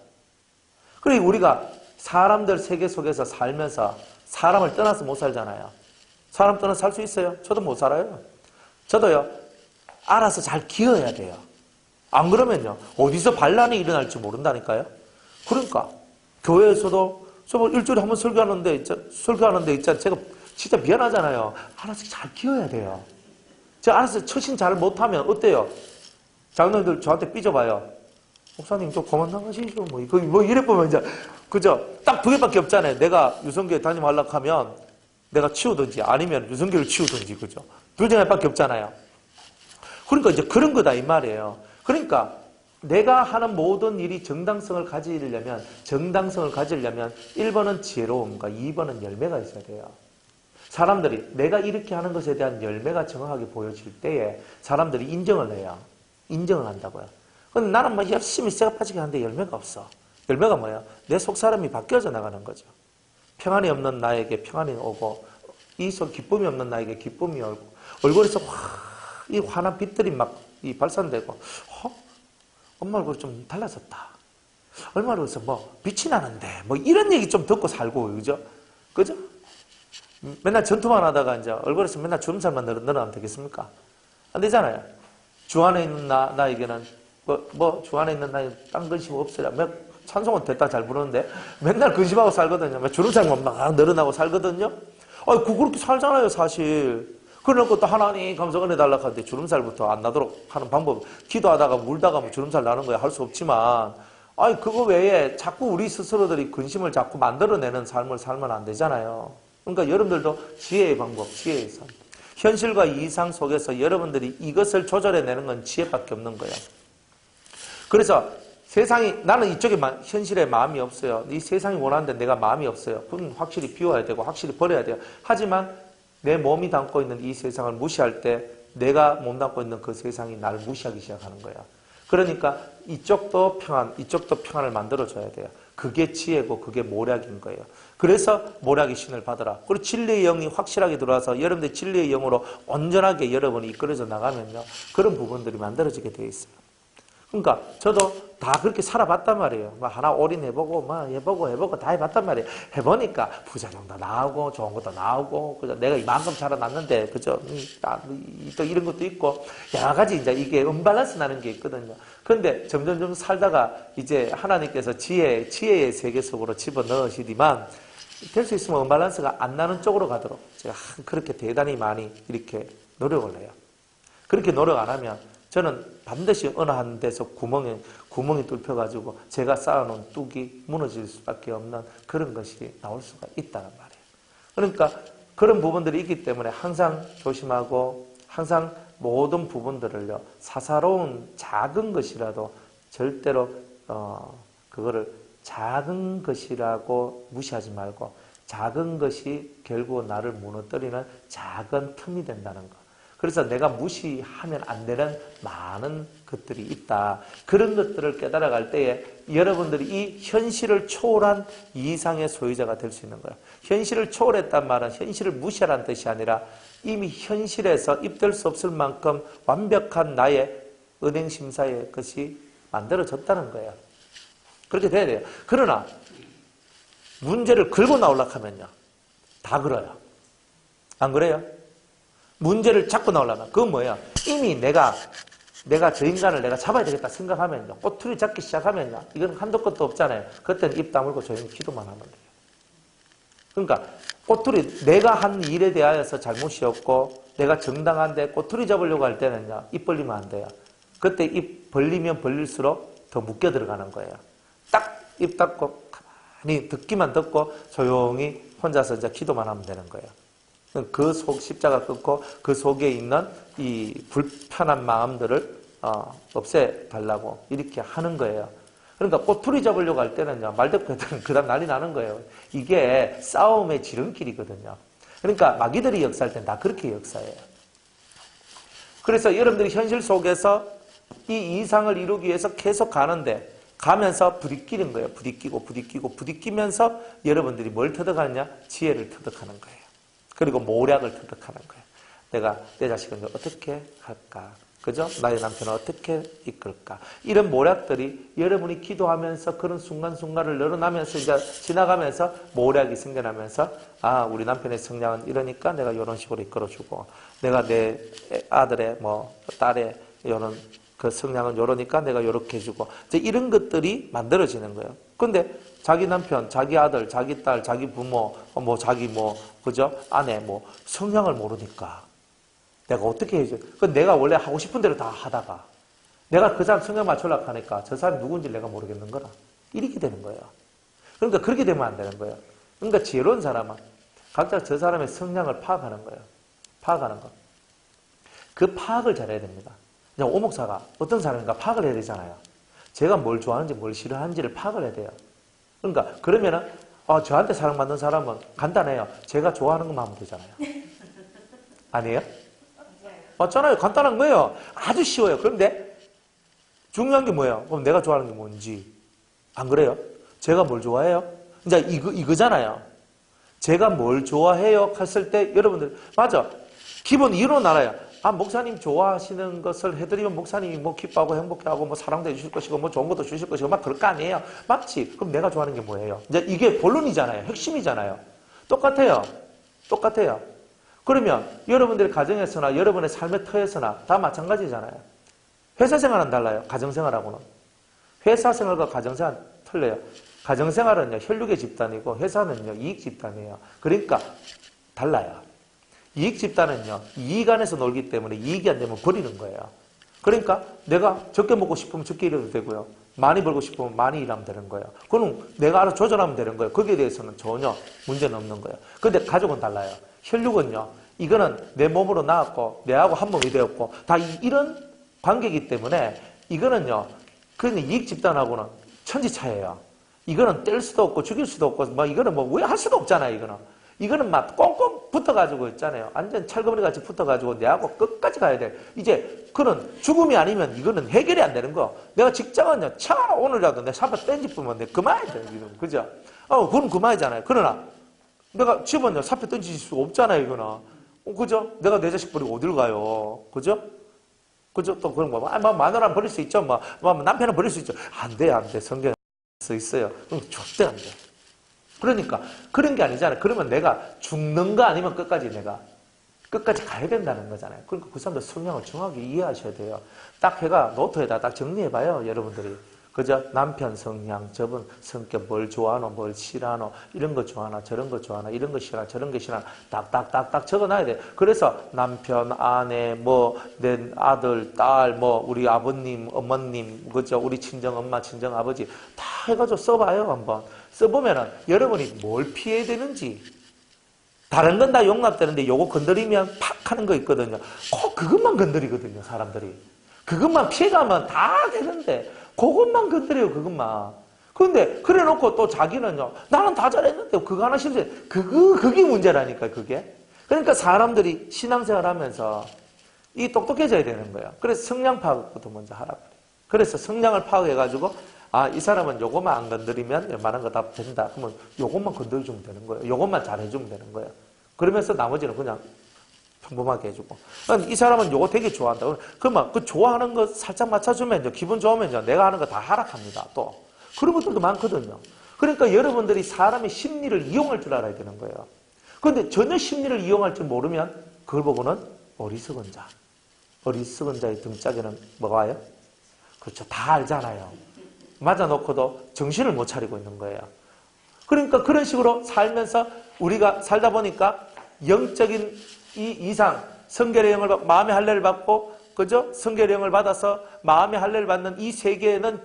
그래 우리가 사람들 세계 속에서 살면서 사람을 떠나서 못 살잖아요. 사람 떠나서 살 수 있어요? 저도 못 살아요. 저도요 알아서 잘 기어야 돼요. 안 그러면요 어디서 반란이 일어날지 모른다니까요. 그러니까 교회에서도 저 뭐 일주일에 한 번 설교하는데 제가 진짜 미안하잖아요. 알아서 잘 키워야 돼요. 제가 알아서 처신 잘 못하면 어때요? 장로님들 저한테 삐져봐요. 목사님 좀 그만 나가시죠. 뭐 이래 보면 이제 그죠? 딱 두 개밖에 없잖아요. 내가 유성교회 다니면하려고 하면 내가 치우든지 아니면 유성교회를 치우든지 그죠? 둘 중에 밖에 없잖아요. 그러니까 이제 그런 거다 이 말이에요. 그러니까 내가 하는 모든 일이 정당성을 가지려면 1번은 지혜로움과 2번은 열매가 있어야 돼요. 사람들이 내가 이렇게 하는 것에 대한 열매가 정확하게 보여질 때에 사람들이 인정을 해요. 인정을 한다고요. 근데 나는 뭐 열심히 쇠가 빠지게 하는데 열매가 없어. 열매가 뭐예요? 내 속사람이 바뀌어져 나가는 거죠. 평안이 없는 나에게 평안이 오고 기쁨이 없는 나에게 기쁨이 오고 얼굴에서 이 환한 빛들이 막 발산되고 엄마 얼굴이 좀 달라졌다. 얼마 전에 뭐 빛이 나는데 뭐 이런 얘기 좀 듣고 살고 그죠? 맨날 전투만 하다가 이제 얼굴에서 맨날 주름살만 늘어나면 되겠습니까? 안 되잖아요. 주 안에 있는 나에게는 주 안에 있는 나에게 딴 근심 없으라. 찬송은 됐다 잘 부르는데 맨날 근심하고 살거든요. 주름살만 막 늘어나고 살거든요. 그렇게 살잖아요, 사실. 그러니까 또 하나님 감사 은혜 달라고 하는데 주름살부터 안 나도록 하는 방법. 기도하다가 울다가 뭐 주름살 나는 거야 할 수 없지만 그거 외에 자꾸 우리 스스로들이 근심을 자꾸 만들어내는 삶을 살면 안 되잖아요. 그러니까 여러분들도 지혜의 방법, 지혜의 삶. 현실과 이상 속에서 여러분들이 이것을 조절해내는 건 지혜밖에 없는 거예요. 그래서 나는 이쪽에 현실에 마음이 없어요. 이 세상이 원하는데 내가 마음이 없어요. 그건 확실히 비워야 되고 확실히 버려야 돼요. 하지만 내 몸이 담고 있는 이 세상을 무시할 때 내가 몸 담고 있는 그 세상이 나를 무시하기 시작하는 거야. 그러니까 이쪽도 평안을 만들어줘야 돼요. 그게 지혜고 그게 모략인 거예요. 그래서 모략의 신을 받으라. 그리고 진리의 영이 확실하게 들어와서 여러분들 진리의 영으로 온전하게 여러분이 이끌어져 나가면요. 그런 부분들이 만들어지게 되어 있어요. 그러니까 저도 다 그렇게 살아봤단 말이에요. 하나 올인해보고 해보고 다 해봤단 말이에요. 해보니까 부작용도 나오고 좋은 것도 나오고 그죠? 내가 이만큼 자라났는데 그죠? 또 이런 것도 있고 여러 가지 이제 이게 언밸런스 나는 게 있거든요. 그런데 점점 살다가 이제 하나님께서 지혜의 세계 속으로 집어넣으시지만 될 수 있으면 언밸런스가 안 나는 쪽으로 가도록 제가 그렇게 대단히 많이 이렇게 노력을 해요. 그렇게 노력 안 하면 저는 반드시 어느 한 데서 구멍이 뚫혀가지고 제가 쌓아놓은 뚝이 무너질 수밖에 없는 그런 것이 나올 수가 있다는 말이에요. 그러니까 그런 부분들이 있기 때문에 항상 조심하고 항상 모든 부분들을요, 사사로운 작은 것이라도 절대로 그거를 작은 것이라고 무시하지 말고 작은 것이 결국 나를 무너뜨리는 작은 틈이 된다는 것. 그래서 내가 무시하면 안 되는 많은 것들이 있다. 그런 것들을 깨달아갈 때에 여러분들이 이 현실을 초월한 이상의 소유자가 될 수 있는 거예요. 현실을 초월했단 말은 현실을 무시하라는 뜻이 아니라 이미 현실에서 입될 수 없을 만큼 완벽한 나의 은행심사의 것이 만들어졌다는 거예요. 그렇게 돼야 돼요. 그러나 문제를 걸고 나오려고 하면요, 다 걸어요. 안 그래요? 문제를 잡고 나오려면 그건 뭐예요? 이미 내가 저 인간을 내가 잡아야 되겠다 생각하면요, 꼬투리 잡기 시작하면요, 이건 한도 끝도 없잖아요. 그때는 입 다물고 조용히 기도만 하면 돼요. 그러니까 꼬투리, 내가 한 일에 대하여서 잘못이었고 내가 정당한데 꼬투리 잡으려고 할 때는요, 입 벌리면 안 돼요. 그때 입 벌리면 벌릴수록 더 묶여 들어가는 거예요. 딱 입 닫고 가만히 듣기만 듣고 조용히 혼자서 이제 기도만 하면 되는 거예요. 그 속 십자가 끊고 그 속에 있는 이 불편한 마음들을 없애달라고 이렇게 하는 거예요. 그러니까 꼬투리 잡으려고 할 때는요, 말대꾸들은 그다음 난리 나는 거예요. 이게 싸움의 지름길이거든요. 그러니까 마귀들이 역사할 땐 다 그렇게 역사해요. 그래서 여러분들이 현실 속에서 이 이상을 이루기 위해서 계속 가면서 부딪히는 거예요. 부딪히면서 여러분들이 뭘 터득하느냐? 지혜를 터득하는 거예요. 그리고 모략을 터득하는 거예요. 내가 내 자식은 어떻게 할까? 그죠? 나의 남편은 어떻게 이끌까? 이런 모략들이 여러분이 기도하면서 그런 순간순간을 늘어나면서 이제 지나가면서 모략이 생겨나면서, 아, 우리 남편의 성향은 이러니까 내가 이런 식으로 이끌어주고, 내가 내 아들의 딸의 이런 그 성향은 이러니까 내가 이렇게 해주고, 이제 이런 것들이 만들어지는 거예요. 근데 자기 남편, 자기 아들, 자기 딸, 자기 부모, 그죠? 아내, 성향을 모르니까 내가 어떻게 해야지? 내가 원래 하고 싶은 대로 다 하다가 내가 그 사람 성향 맞추려고 하니까 저 사람이 누군지 내가 모르겠는 거라. 이렇게 되는 거예요. 그러니까 그렇게 되면 안 되는 거예요. 그러니까 지혜로운 사람은 각자 저 사람의 성향을 파악하는 거예요. 파악하는 거. 그 파악을 잘해야 됩니다. 오목사가 어떤 사람인가 파악을 해야 되잖아요. 제가 뭘 좋아하는지 뭘 싫어하는지를 파악을 해야 돼요. 그러니까 그러면은 저한테 사랑받는 사람은 간단해요. 제가 좋아하는 것만 하면 되잖아요. 아니에요? 맞잖아요. 간단한 거예요. 아주 쉬워요. 그런데 중요한 게 뭐예요? 그럼 내가 좋아하는 게 뭔지. 안 그래요? 제가 뭘 좋아해요? 이제 이거잖아요. 제가 뭘 좋아해요? 했을 때 여러분들, 맞아. 기본 이론 알아요. 목사님 좋아하시는 것을 해드리면 목사님이 기뻐하고 행복해하고 사랑도 해주실 것이고 좋은 것도 주실 것이고 그럴 거 아니에요. 맞지? 그럼 내가 좋아하는 게 뭐예요? 이제 이게 본론이잖아요. 핵심이잖아요. 똑같아요. 그러면 여러분들의 가정에서나 여러분의 삶의 터에서나 다 마찬가지잖아요. 회사 생활은 달라요. 가정생활하고는. 회사 생활과 가정생활은 틀려요. 가정생활은요, 혈육의 집단이고 회사는요, 이익 집단이에요. 그러니까 달라요. 이익 집단은요, 이익 안에서 놀기 때문에 이익이 안 되면 버리는 거예요. 그러니까 내가 적게 먹고 싶으면 적게 일해도 되고요. 많이 벌고 싶으면 많이 일하면 되는 거예요. 그럼 내가 알아서 조절하면 되는 거예요. 거기에 대해서는 전혀 문제는 없는 거예요. 그런데 가족은 달라요. 혈육은요, 이거는 내 몸으로 나왔고 내하고 한 몸이 되었고 다 이런 관계이기 때문에 이거는요, 그냥 이익 집단하고는 천지차이예요. 이거는 뗄 수도 없고 죽일 수도 없고 이거는 왜 할 수도 없잖아요. 이거는 막 꽁꽁 붙어가지고 있잖아요. 완전 철거머리 같이 붙어가지고 내하고 끝까지 가야 돼. 이제 그는 죽음이 아니면 이거는 해결이 안 되는 거. 내가 직장은요, 오늘이라도 내 사파 던지면 내 그만해야 돼. 그죠? 그건 그만이잖아요. 그러나 내가 집은요, 사표 던질 수 없잖아요. 이거는. 그죠? 내가 내 자식 버리고 어딜 가요? 그죠? 또 그런 거. 마누라는 버릴 수 있죠. 남편은 버릴 수 있죠. 안 돼. 성경에 써 있어요. 그럼 절대 안 돼. 그러니까 그런 게 아니잖아요. 그러면 내가 죽는 거 아니면 끝까지 가야 된다는 거잖아요. 그러니까 그 사람들 성향을 정확히 이해하셔야 돼요. 딱 노트에다 딱 정리해봐요, 여러분들이. 그저 남편 성향, 저분 성격 뭘 좋아하노, 뭘 싫어하노, 이런 거 좋아하나, 저런 거 좋아하나, 이런 거 싫어하나, 저런 거 싫어하나, 딱딱딱딱 적어놔야 돼. 그래서 남편, 아내, 뭐, 내 아들, 딸, 뭐, 우리 아버님, 어머님, 그죠? 우리 친정 엄마, 친정 아버지, 다 해가지고 써봐요, 한번. 써보면은 여러분이 뭘 피해야 되는지. 다른 건 다 용납되는데 요거 건드리면 팍 하는 거 있거든요. 꼭 그것만 건드리거든요, 사람들이. 그것만 피해가면 다 되는데, 그것만 건드려요, 그것만. 그런데, 그래 놓고 또 자기는요, 나는 다 잘했는데, 그거 하나 실수해. 그게 문제라니까, 그게. 그러니까 사람들이 신앙생활 하면서 이 똑똑해져야 되는 거예요. 그래서 성량 파악부터 먼저 하라고 그래요. 그래서 성량을 파악해가지고, 아, 이 사람은 요것만 안 건드리면 웬만한 거 다 된다. 그러면 요것만 건드려주면 되는 거예요. 요것만 잘해주면 되는 거예요. 그러면서 나머지는 그냥 평범하게 해주고. 이 사람은 요거 되게 좋아한다. 그러면 그 좋아하는 거 살짝 맞춰주면, 기분 좋으면 내가 하는 거 다 하락합니다. 또. 그런 것들도 많거든요. 그러니까 여러분들이 사람의 심리를 이용할 줄 알아야 되는 거예요. 그런데 전혀 심리를 이용할 줄 모르면 그걸 보고는 어리석은 자. 어리석은 자의 등짝에는 뭐가 와요? 그렇죠. 다 알잖아요. 맞아놓고도 정신을 못 차리고 있는 거예요. 그러니까 그런 식으로 살면서 우리가 살다 보니까 영적인 이 이상 성결의 영을 받고 마음의 할례를 받고 그죠? 성결의 영을 받아서 마음의 할례를 받는 이 세계는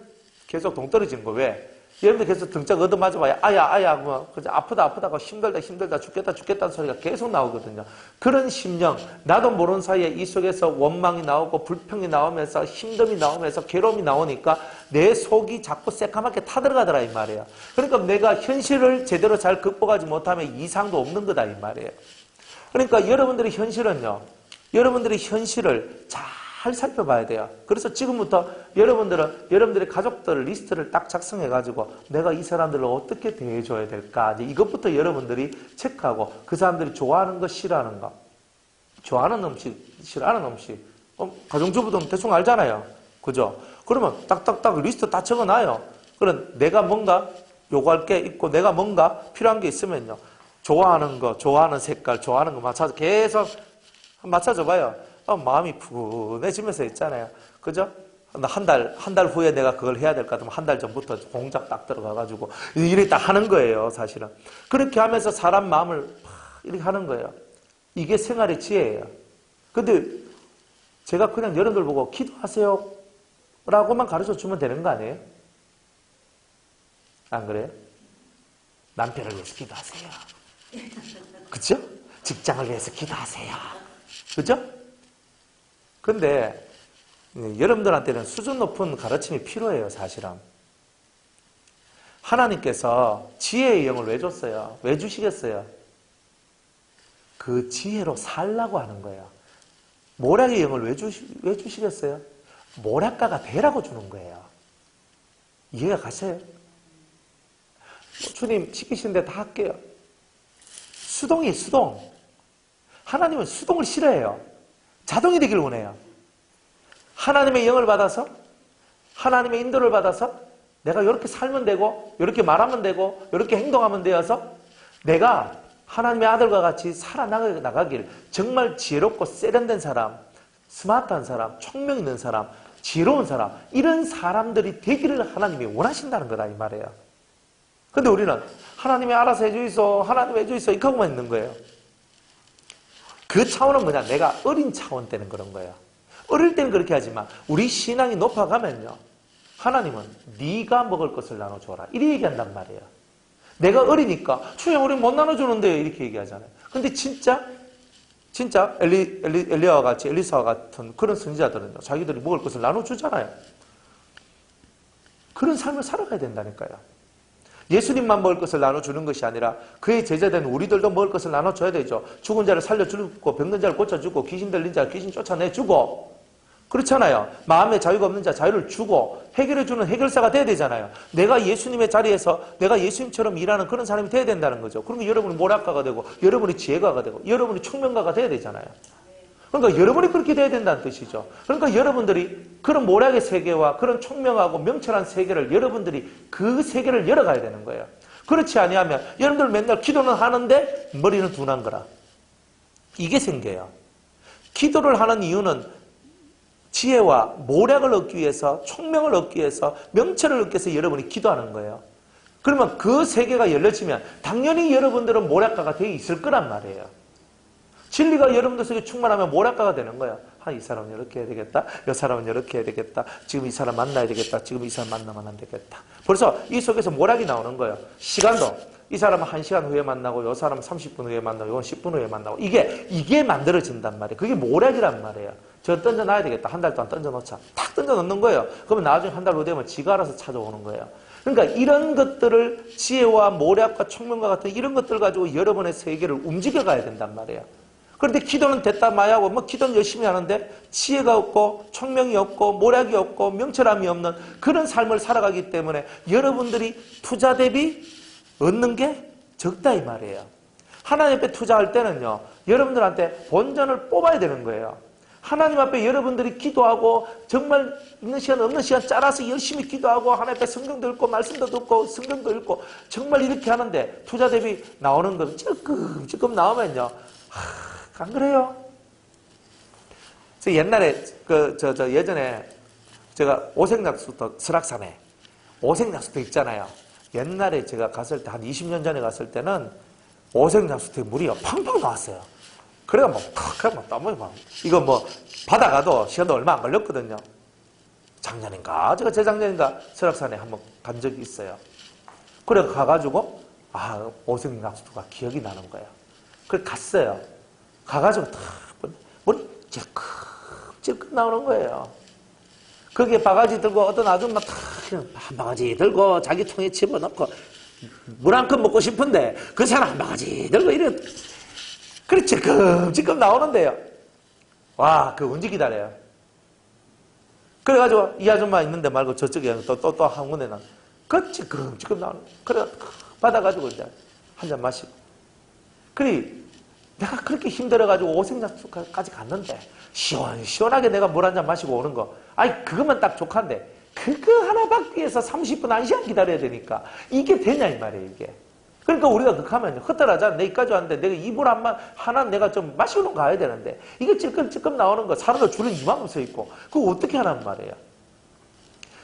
계속 동떨어지는 거. 왜? 여러분들 계속 등짝 얻어맞아봐야 아야 뭐 그죠? 아프다 힘들다 죽겠다는 소리가 계속 나오거든요. 그런 심령, 나도 모르는 사이에 이 속에서 원망이 나오고 불평이 나오면서 힘듦이 나오면서 괴로움이 나오니까 내 속이 자꾸 새까맣게 타들어가더라 이 말이에요. 그러니까 내가 현실을 제대로 잘 극복하지 못하면 이상도 없는 거다 이 말이에요. 그러니까 여러분들의 현실은요, 여러분들의 현실을 잘 살펴봐야 돼요. 그래서 지금부터 여러분들의 가족들 리스트를 딱 작성해가지고 내가 이 사람들을 어떻게 대해줘야 될까? 이제 이것부터 여러분들이 체크하고 그 사람들이 좋아하는 거, 싫어하는 거. 좋아하는 음식, 싫어하는 음식. 가정주부들은 대충 알잖아요. 그죠? 그러면 딱딱딱 리스트 다 적어놔요. 그럼 내가 뭔가 요구할 게 있고 내가 뭔가 필요한 게 있으면요. 좋아하는 거, 좋아하는 색깔, 좋아하는 거 맞춰서 계속 맞춰줘봐요. 마음이 푸근해지면서 있잖아요. 그죠? 한 달 후에 내가 그걸 해야 될 것 같으면 한 달 전부터 공작 딱 들어가가지고 이렇게 딱 하는 거예요, 사실은. 그렇게 하면서 사람 마음을 이렇게 하는 거예요. 이게 생활의 지혜예요. 근데 제가 그냥 여러분들 보고 기도하세요 라고만 가르쳐 주면 되는 거 아니에요? 안 그래요? 남편을 위해서 기도하세요. 그죠? 직장을 위해서 기도하세요. 그죠? 근데 여러분들한테는 수준 높은 가르침이 필요해요, 사실은. 하나님께서 지혜의 영을 왜 줬어요? 왜 주시겠어요? 그 지혜로 살라고 하는 거예요. 모략의 영을 왜 주시겠어요? 모략가가 되라고 주는 거예요. 이해가 가세요? 주님 시키시는데 다 할게요. 수동이에요, 수동. 하나님은 수동을 싫어해요. 자동이 되길 원해요. 하나님의 영을 받아서 하나님의 인도를 받아서 내가 이렇게 살면 되고 이렇게 말하면 되고 이렇게 행동하면 되어서 내가 하나님의 아들과 같이 살아나가길 정말 지혜롭고 세련된 사람, 스마트한 사람, 총명 있는 사람, 지혜로운 사람 이런 사람들이 되기를 하나님이 원하신다는 거다 이 말이에요. 근데 우리는 하나님이 알아서 해주이소 하나님 해주이소 이렇게 하고만 있는 거예요. 그 차원은 뭐냐? 내가 어린 차원 때는 그런 거예요. 어릴 때는 그렇게 하지만 우리 신앙이 높아가면요. 하나님은 네가 먹을 것을 나눠줘라. 이렇게 얘기한단 말이에요. 내가 어리니까 주님 우리 못 나눠주는데 이렇게 얘기하잖아요. 근데 진짜 엘리야와 같이 엘리사와 같은 그런 선지자들은요. 자기들이 먹을 것을 나눠주잖아요. 그런 삶을 살아가야 된다니까요. 예수님만 먹을 것을 나눠주는 것이 아니라 그의 제자된 우리들도 먹을 것을 나눠줘야 되죠. 죽은 자를 살려주고 병든 자를 고쳐주고 귀신 들린 자를 귀신 쫓아내주고 그렇잖아요. 마음에 자유가 없는 자 자유를 주고 해결해주는 해결사가 돼야 되잖아요. 내가 예수님의 자리에서 내가 예수님처럼 일하는 그런 사람이 돼야 된다는 거죠. 그러면 여러분이 모략가가 되고 여러분이 지혜가가 되고 여러분이 총명가가 돼야 되잖아요. 그러니까 여러분이 그렇게 돼야 된다는 뜻이죠. 그러니까 여러분들이 그런 모략의 세계와 그런 총명하고 명철한 세계를 여러분들이 그 세계를 열어가야 되는 거예요. 그렇지 아니하면 여러분들 맨날 기도는 하는데 머리는 둔한 거라. 이게 생겨요. 기도를 하는 이유는 지혜와 모략을 얻기 위해서, 총명을 얻기 위해서, 명철을 얻기 위해서 여러분이 기도하는 거예요. 그러면 그 세계가 열려지면 당연히 여러분들은 모략가가 되어 있을 거란 말이에요. 진리가 여러분들 속에 충만하면 모략가가 되는 거예요. 아, 이 사람은 이렇게 해야 되겠다. 이 사람은 이렇게 해야 되겠다. 지금 이 사람 만나야 되겠다. 지금 이 사람 만나면 안 되겠다. 벌써 이 속에서 모략이 나오는 거예요. 시간도 이 사람은 1시간 후에 만나고 이 사람은 30분 후에 만나고 이건 10분 후에 만나고 이게 만들어진단 말이에요. 그게 모략이란 말이에요. 저 던져놔야 되겠다. 한 달 동안 던져놓자. 탁 던져놓는 거예요. 그러면 나중에 한 달 후 되면 지가 알아서 찾아오는 거예요. 그러니까 이런 것들을 지혜와 모략과 총명과 같은 이런 것들 가지고 여러분의 세계를 움직여가야 된단 말이에요. 그런데 기도는 됐다 마야고 뭐 기도는 열심히 하는데 지혜가 없고 총명이 없고 모략이 없고 명철함이 없는 그런 삶을 살아가기 때문에 여러분들이 투자 대비 얻는 게 적다 이 말이에요. 하나님 앞에 투자할 때는요. 여러분들한테 본전을 뽑아야 되는 거예요. 하나님 앞에 여러분들이 기도하고 정말 있는 시간 없는 시간 짜라서 열심히 기도하고 하나님 앞에 성경도 읽고 말씀도 듣고 성경도 읽고 정말 이렇게 하는데 투자 대비 나오는 건 조금 나오면요. 안 그래요? 저 옛날에 예전에 제가 오색약수터 설악산에 오색약수터 있잖아요. 옛날에 제가 갔을 때 한 20년 전에 갔을 때는 오색약수터에 물이 팡팡 나왔어요. 그래가 너무 이거 바다가도 시간도 얼마 안 걸렸거든요. 작년인가 제가 재작년인가 설악산에 한번 간 적이 있어요. 그래 가가지고 오색약수터가 기억이 나는 거예요. 그래 갔어요. 가가지고 물이 찔끔 나오는 거예요. 거기에 바가지 들고 어떤 아줌마 한 바가지 들고 자기 통에 집어넣고 물 한 컵 먹고 싶은데 그 사람 한 바가지 들고 이래 그래 찔끔 나오는데요. 와, 그 언제 기다려요? 그래가지고 이 아줌마 있는데 말고 저쪽에 또 한 군데는 그 찔끔 나오는 그래 받아가지고 이제 한 잔 마시고 그래 내가 그렇게 힘들어가지고 오색약수까지 갔는데 시원하게 내가 물 한 잔 마시고 오는 거 그것만 딱 족한데 그거 하나 받기 위해서 30분 1시간 기다려야 되니까 이게 되냐 이 말이에요 이게. 그러니까 우리가 그렇게 하면 헛들하자 내까지 왔는데 내가 이 물 하나 내가 좀 마시고 가야 되는데 이게 찔끔 나오는 거 사람들 줄은 이만큼 서 있고 그거 어떻게 하란 말이에요.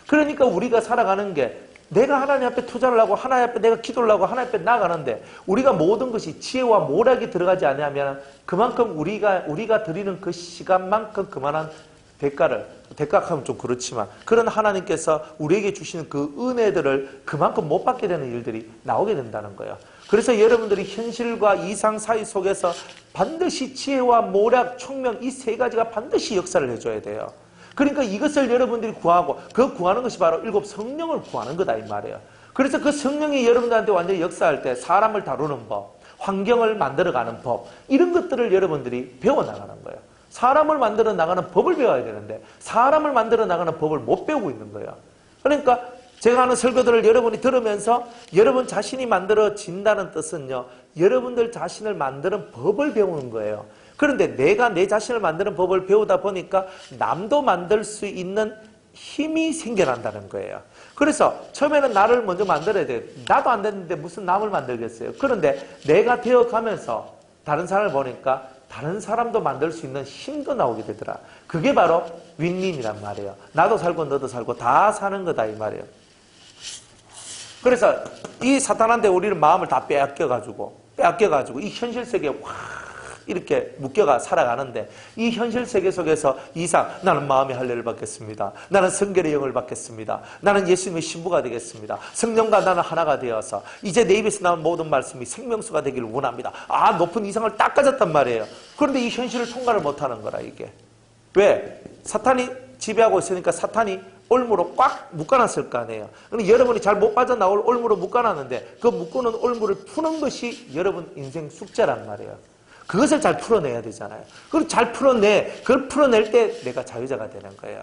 그러니까 우리가 살아가는 게 내가 하나님 앞에 투자를 하고 하나님 앞에 내가 기도를 하고 하나님 앞에 나가는데 우리가 모든 것이 지혜와 모략이 들어가지 않으면 그만큼 우리가 드리는 그 시간만큼 그만한 대가하면 좀 그렇지만 그런 하나님께서 우리에게 주시는 그 은혜들을 그만큼 못 받게 되는 일들이 나오게 된다는 거예요. 그래서 여러분들이 현실과 이상 사이 속에서 반드시 지혜와 모략, 총명 이 세 가지가 반드시 역사를 해줘야 돼요. 그러니까 이것을 여러분들이 구하고 그 구하는 것이 바로 7 성령을 구하는 거다 이 말이에요. 그래서 그 성령이 여러분들한테 완전히 역사할 때 사람을 다루는 법, 환경을 만들어가는 법 이런 것들을 여러분들이 배워나가는 거예요. 사람을 만들어 나가는 법을 배워야 되는데 사람을 만들어 나가는 법을 못 배우고 있는 거예요. 그러니까 제가 하는 설교들을 여러분이 들으면서 여러분 자신이 만들어진다는 뜻은요. 여러분들 자신을 만드는 법을 배우는 거예요. 그런데 내가 내 자신을 만드는 법을 배우다 보니까 남도 만들 수 있는 힘이 생겨난다는 거예요. 그래서 처음에는 나를 먼저 만들어야 돼요. 나도 안 됐는데 무슨 남을 만들겠어요. 그런데 내가 되어가면서 다른 사람을 보니까 다른 사람도 만들 수 있는 힘도 나오게 되더라. 그게 바로 윈윈이란 말이에요. 나도 살고 너도 살고 다 사는 거다 이 말이에요. 그래서 이 사탄한테 우리는 마음을 다 빼앗겨가지고 이 현실 세계에 확 이렇게 묶여가 살아가는데 이 현실 세계 속에서 나는 마음의 할례를 받겠습니다. 나는 성결의 영을 받겠습니다. 나는 예수님의 신부가 되겠습니다. 성령과 나는 하나가 되어서 이제 내 입에서 나온 모든 말씀이 생명수가 되기를 원합니다. 높은 이상을 딱 가졌단 말이에요. 그런데 이 현실을 통과를 못하는 거라 이게. 왜? 사탄이 지배하고 있으니까 사탄이 올무로 꽉 묶어놨을 거 아니에요. 그럼 여러분이 잘 못 빠져나올 올무로 묶어놨는데 그 묶어놓은 올무를 푸는 것이 여러분 인생 숙제란 말이에요. 그것을 잘 풀어내야 되잖아요. 그걸 잘 그걸 풀어낼 때 내가 자유자가 되는 거예요.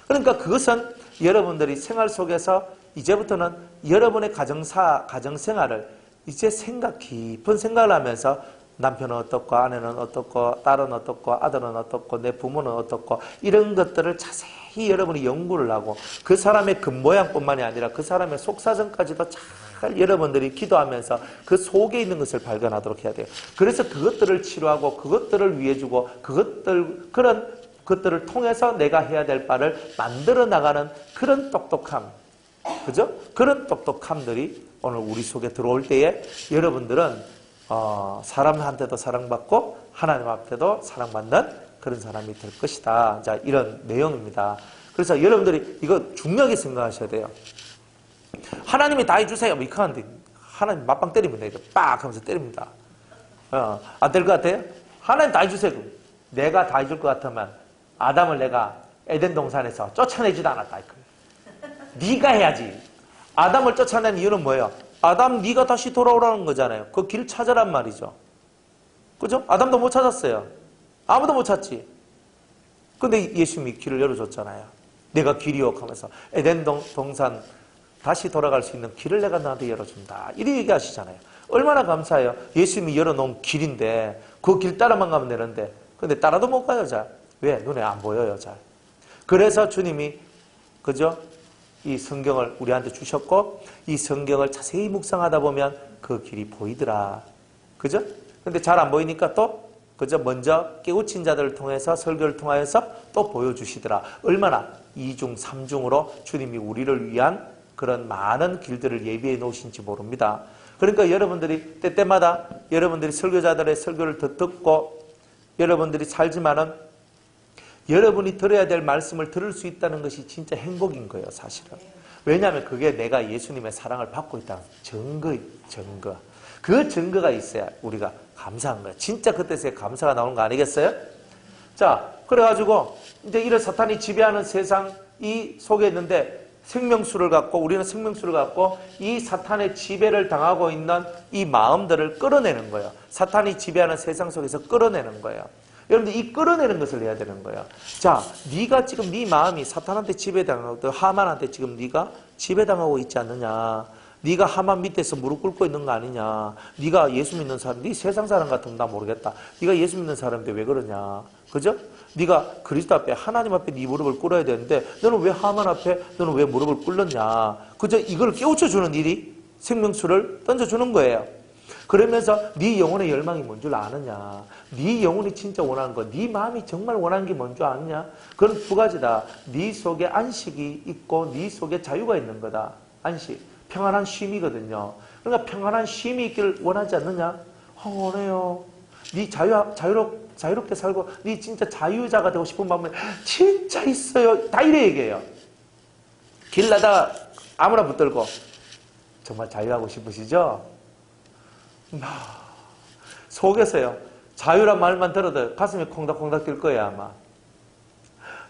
그러니까 그것은 여러분들이 생활 속에서 이제부터는 여러분의 가정생활을 이제 깊은 생각을 하면서 남편은 어떻고 아내는 어떻고 딸은 어떻고 아들은 어떻고 내 부모는 어떻고 이런 것들을 자세히 여러분이 연구를 하고 그 사람의 겉모양뿐만이 아니라 그 사람의 속사정까지도 잘 여러분들이 기도하면서 그 속에 있는 것을 발견하도록 해야 돼요. 그래서 그것들을 치료하고 그것들을 위해 주고 그런 그것들을 통해서 내가 해야 될 바를 만들어 나가는 그런 똑똑함, 그죠? 그런 똑똑함들이 오늘 우리 속에 들어올 때에 여러분들은 사람한테도 사랑받고 하나님 앞에도 사랑받는 그런 사람이 될 것이다. 자, 이런 내용입니다. 그래서 여러분들이 이거 중요하게 생각하셔야 돼요. 하나님이 다 해주세요. 뭐 이렇게 하는데 하나님 맞방 때리면 돼요. 빡 하면서 때립니다. 안 될 것 같아요? 하나님 다 해주세요. 내가 다 해줄 것 같으면 아담을 내가 에덴 동산에서 쫓아내지도 않았다. 네가 해야지. 아담을 쫓아낸 이유는 뭐예요? 아담 네가 다시 돌아오라는 거잖아요. 그 길 찾으란 말이죠. 그죠? 아담도 못 찾았어요. 아무도 못 찾지. 근데 예수님이 길을 열어줬잖아요. 내가 길이요 하면서 에덴 동산 다시 돌아갈 수 있는 길을 내가 너한테 열어준다. 이렇게 얘기하시잖아요. 얼마나 감사해요. 예수님이 열어놓은 길인데 그 길 따라만 가면 되는데 근데 따라도 못 가요. 잘. 왜? 눈에 안 보여요. 잘. 그래서 주님이 그죠? 이 성경을 우리한테 주셨고 이 성경을 자세히 묵상하다 보면 그 길이 보이더라. 그죠? 근데 잘 안 보이니까 또 그저 먼저 깨우친 자들을 통해서 설교를 통하여서 또 보여주시더라. 얼마나 2중 3중으로 주님이 우리를 위한 그런 많은 길들을 예비해 놓으신지 모릅니다. 그러니까 여러분들이 때때마다 여러분들이 설교자들의 설교를 듣고 여러분들이 살지만은 여러분이 들어야 될 말씀을 들을 수 있다는 것이 진짜 행복인 거예요, 사실은. 왜냐하면 그게 내가 예수님의 사랑을 받고 있다는 증거. 그 증거가 있어야 우리가 감사한 거예요. 진짜 그때서야 감사가 나오는 거 아니겠어요? 자, 그래가지고 이제 이런 사탄이 지배하는 세상 이 속에 있는데 생명수를 갖고 우리는 생명수를 갖고 이 사탄의 지배를 당하고 있는 이 마음들을 끌어내는 거예요. 사탄이 지배하는 세상 속에서 끌어내는 거예요. 여러분들 이 끌어내는 것을 해야 되는 거예요. 자, 네가 지금 네 마음이 사탄한테 지배당하고 하만한테 지금 네가 지배당하고 있지 않느냐. 네가 하만 밑에서 무릎 꿇고 있는 거 아니냐. 네가 예수 믿는 사람, 네 세상 사람 같으면 나 모르겠다. 네가 예수 믿는 사람인데 왜 그러냐. 그죠? 네가 그리스도 앞에 하나님 앞에 네 무릎을 꿇어야 되는데 너는 왜 하만 앞에 너는 왜 무릎을 꿇느냐. 그죠? 이걸 깨우쳐주는 일이 생명수를 던져주는 거예요. 그러면서 네 영혼의 열망이 뭔 줄 아느냐. 네 영혼이 진짜 원하는 거, 네 마음이 정말 원하는 게 뭔 줄 아느냐. 그건 두 가지다. 네 속에 안식이 있고 네 속에 자유가 있는 거다. 안식, 평안한 쉼이거든요. 그러니까 평안한 쉼이 있기를 원하지 않느냐. 원해요. 네 자유롭게 살고 네 진짜 자유자가 되고 싶은 마음이 진짜 있어요. 다 이래 얘기해요. 길 나다가 아무나 붙들고 정말 자유하고 싶으시죠? 속에서요. 자유란 말만 들어도 가슴이 콩닥콩닥 뛸 거예요. 아마.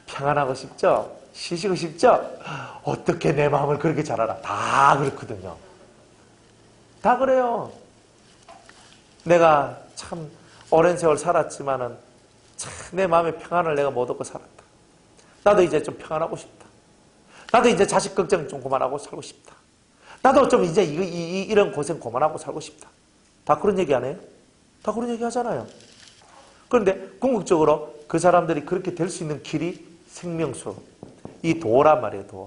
평안하고 싶죠? 쉬시고 싶죠? 어떻게 내 마음을 그렇게 잘 알아? 다 그렇거든요. 다 그래요. 내가 참 오랜 세월 살았지만은 참 내 마음의 평안을 내가 못 얻고 살았다. 나도 이제 좀 평안하고 싶다. 나도 이제 자식 걱정 좀 그만하고 살고 싶다. 나도 좀 이제 이런 고생 그만하고 살고 싶다. 다 그런 얘기 안 해요? 다 그런 얘기 하잖아요. 그런데 궁극적으로 그 사람들이 그렇게 될 수 있는 길이 생명수. 이 도란 말이에요, 도.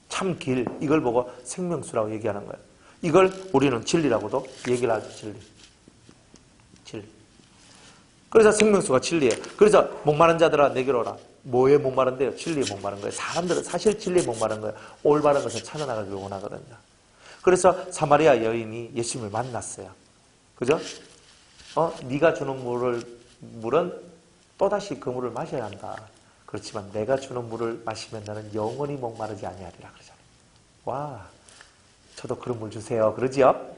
참 길. 이걸 보고 생명수라고 얘기하는 거예요. 이걸 우리는 진리라고도 얘기를 하죠, 진리. 진리. 그래서 생명수가 진리예요. 그래서 목마른 자들아 내게로 오라. 뭐에 목마른데요? 진리에 목마른 거예요. 사람들은 사실 진리에 목마른 거예요. 올바른 것을 찾아나가길 원하거든요. 그래서 사마리아 여인이 예수님을 만났어요. 그죠? 네가 주는 물은 또다시 그 물을 마셔야 한다. 그렇지만 내가 주는 물을 마시면 나는 영원히 목마르지 아니하리라 그러잖아요. 와, 저도 그런 물 주세요. 그러지요?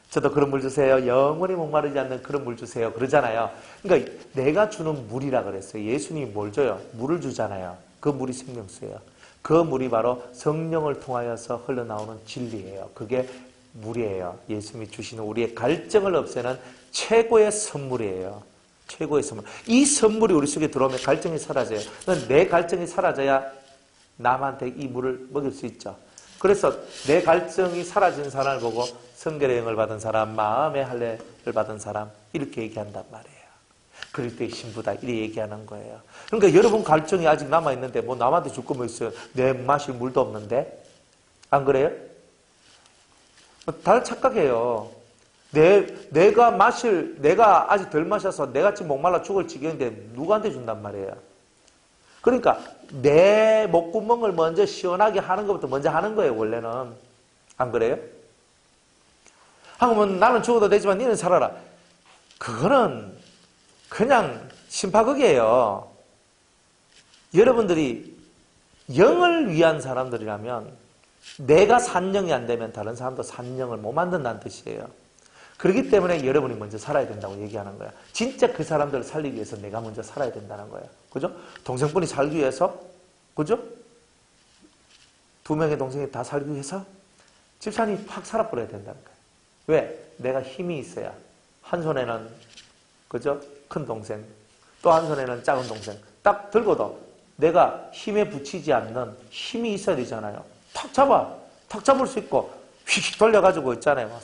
저도 그런 물 주세요. 영원히 목마르지 않는 그런 물 주세요. 그러잖아요. 그러니까 내가 주는 물이라 그랬어요. 예수님이 뭘 줘요? 물을 주잖아요. 그 물이 생명수예요. 그 물이 바로 성령을 통하여서 흘러나오는 진리예요. 그게 물이에요. 예수님이 주시는 우리의 갈증을 없애는 최고의 선물이에요. 최고의 선물. 이 선물이 우리 속에 들어오면 갈증이 사라져요. 내 갈증이 사라져야 남한테 이 물을 먹일 수 있죠. 그래서 내 갈증이 사라진 사람을 보고 성결의 영을 받은 사람, 마음의 할례를 받은 사람 이렇게 얘기한단 말이에요. 그리스도의 신부다 이렇게 얘기하는 거예요. 그러니까 여러분 갈증이 아직 남아있는데 뭐 남한테 줄 거 뭐 있어요? 내 마실 물도 없는데? 안 그래요? 다들 착각해요. 내가 아직 덜 마셔서 내가 지금 목말라 죽을 지경인데 누구한테 준단 말이에요? 그러니까 내 목구멍을 먼저 시원하게 하는 것부터 먼저 하는 거예요, 원래는. 안 그래요? 하면 나는 죽어도 되지만 너는 살아라. 그거는 그냥 심파극이에요. 여러분들이 영을 위한 사람들이라면 내가 산영이 안 되면 다른 사람도 산영을 못 만든다는 뜻이에요. 그렇기 때문에 여러분이 먼저 살아야 된다고 얘기하는 거야. 진짜 그 사람들을 살리기 위해서 내가 먼저 살아야 된다는 거야. 그죠? 동생분이 살기 위해서, 그죠? 2명의 동생이 다 살기 위해서 집사람이 확 살아버려야 된다는 거야. 왜? 내가 힘이 있어야. 한 손에는, 그죠? 큰 동생, 또 한 손에는 작은 동생. 딱 들고도 내가 힘에 붙이지 않는 힘이 있어야 되잖아요. 탁 잡아. 탁 잡을 수 있고, 휙 돌려가지고 있잖아요.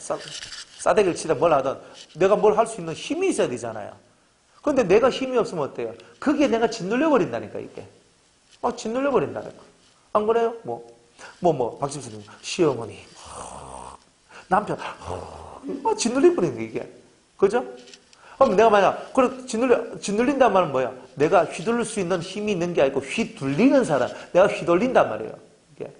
싸대기를 치든 뭘 하든 내가 뭘 할 수 있는 힘이 있어야 되잖아요. 그런데 내가 힘이 없으면 어때요? 그게 내가 짓눌려 버린다니까, 이게. 짓눌려 버린다니까. 안 그래요? 박 집사님, 시어머니, 남편, 짓눌려 버리는 게 이게. 그죠? 그럼 내가 만약, 짓눌린단 말은 뭐야? 내가 휘둘릴 수 있는 힘이 있는 게 아니고 휘둘리는 사람. 내가 휘둘린단 말이에요. 이게.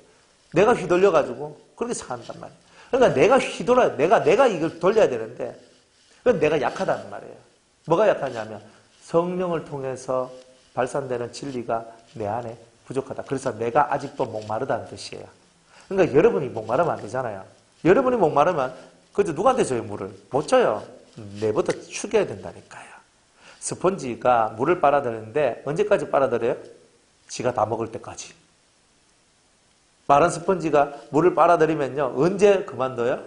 내가 휘둘려가지고 그렇게 산단 말이에요. 그러니까 내가 휘둘러야, 내가 이걸 돌려야 되는데, 그건 내가 약하다는 말이에요. 뭐가 약하냐면, 성령을 통해서 발산되는 진리가 내 안에 부족하다. 그래서 내가 아직도 목마르다는 뜻이에요. 그러니까 여러분이 목마르면 안 되잖아요. 여러분이 목마르면, 그저 누구한테 줘요, 물을? 못 줘요. 내부터 축여야 된다니까요. 스펀지가 물을 빨아들이는데, 언제까지 빨아들여요? 지가 다 먹을 때까지. 마른 스펀지가 물을 빨아들이면요, 언제 그만둬요?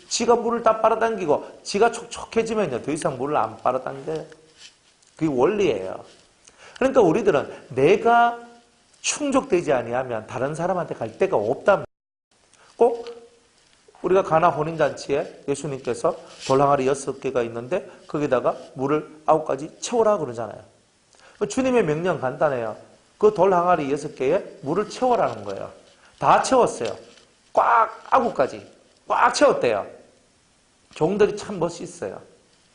지가 물을 다 빨아당기고 지가 촉촉해지면요, 더 이상 물을 안 빨아당겨요. 그게 원리예요. 그러니까 우리들은 내가 충족되지 아니하면 다른 사람한테 갈 데가 없다. 꼭 우리가 가나 혼인잔치에 예수님께서 돌항아리 6개가 있는데 거기다가 물을 9가지 채우라 그러잖아요. 주님의 명령 간단해요. 그 돌항아리 6개에 물을 채워라는 거예요. 다 채웠어요. 꽉 9가지 꽉 채웠대요. 종들이 참 멋있어요.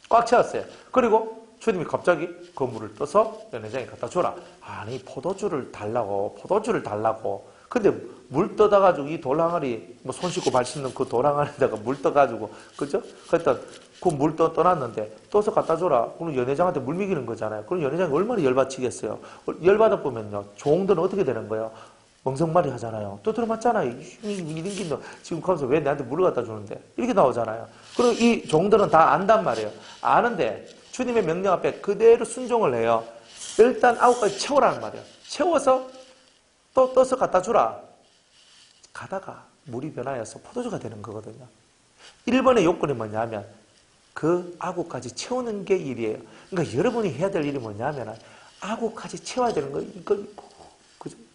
꽉 채웠어요. 그리고 주님이 갑자기 그 물을 떠서 연회장에 갖다 줘라. 아니, 포도주를 달라고. 근데 물 떠다가지고 이 돌항아리, 손 씻고 발 씻는 그 돌항아리에다가 물 떠가지고, 그죠? 그랬더니 그 물 떠놨는데, 떠서 갖다 줘라. 그럼 연회장한테 물 먹이는 거잖아요. 그럼 연회장이 얼마나 열받치겠어요. 열받아 보면요, 종들은 어떻게 되는 거예요? 멍석말이 하잖아요. 또 들어맞잖아요. 지금 가면서 왜 나한테 물을 갖다 주는데? 이렇게 나오잖아요. 그리고 이 종들은 다 안단 말이에요. 아는데 주님의 명령 앞에 그대로 순종을 해요. 일단 9가지 채우라는 말이에요. 채워서 또 떠서 갖다 주라. 가다가 물이 변하여서 포도주가 되는 거거든요. 1번의 요건이 뭐냐면 그 9가지 채우는 게 일이에요. 그러니까 여러분이 해야 될 일이 뭐냐면 9가지 채워야 되는 거예요. 이걸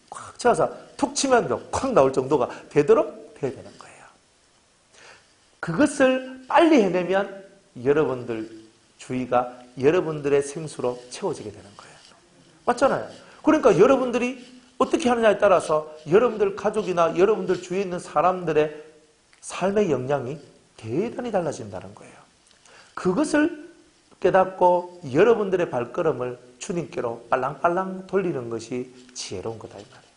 꽉 채워서 툭 치면 콱 나올 정도가 되도록 돼야 되는 거예요. 그것을 빨리 해내면 여러분들 주위가 여러분들의 생수로 채워지게 되는 거예요. 맞잖아요. 그러니까 여러분들이 어떻게 하느냐에 따라서 여러분들 가족이나 여러분들 주위에 있는 사람들의 삶의 영향이 대단히 달라진다는 거예요. 그것을 깨닫고 여러분들의 발걸음을 주님께로 빨랑빨랑 돌리는 것이 지혜로운 거다 이 말이에요.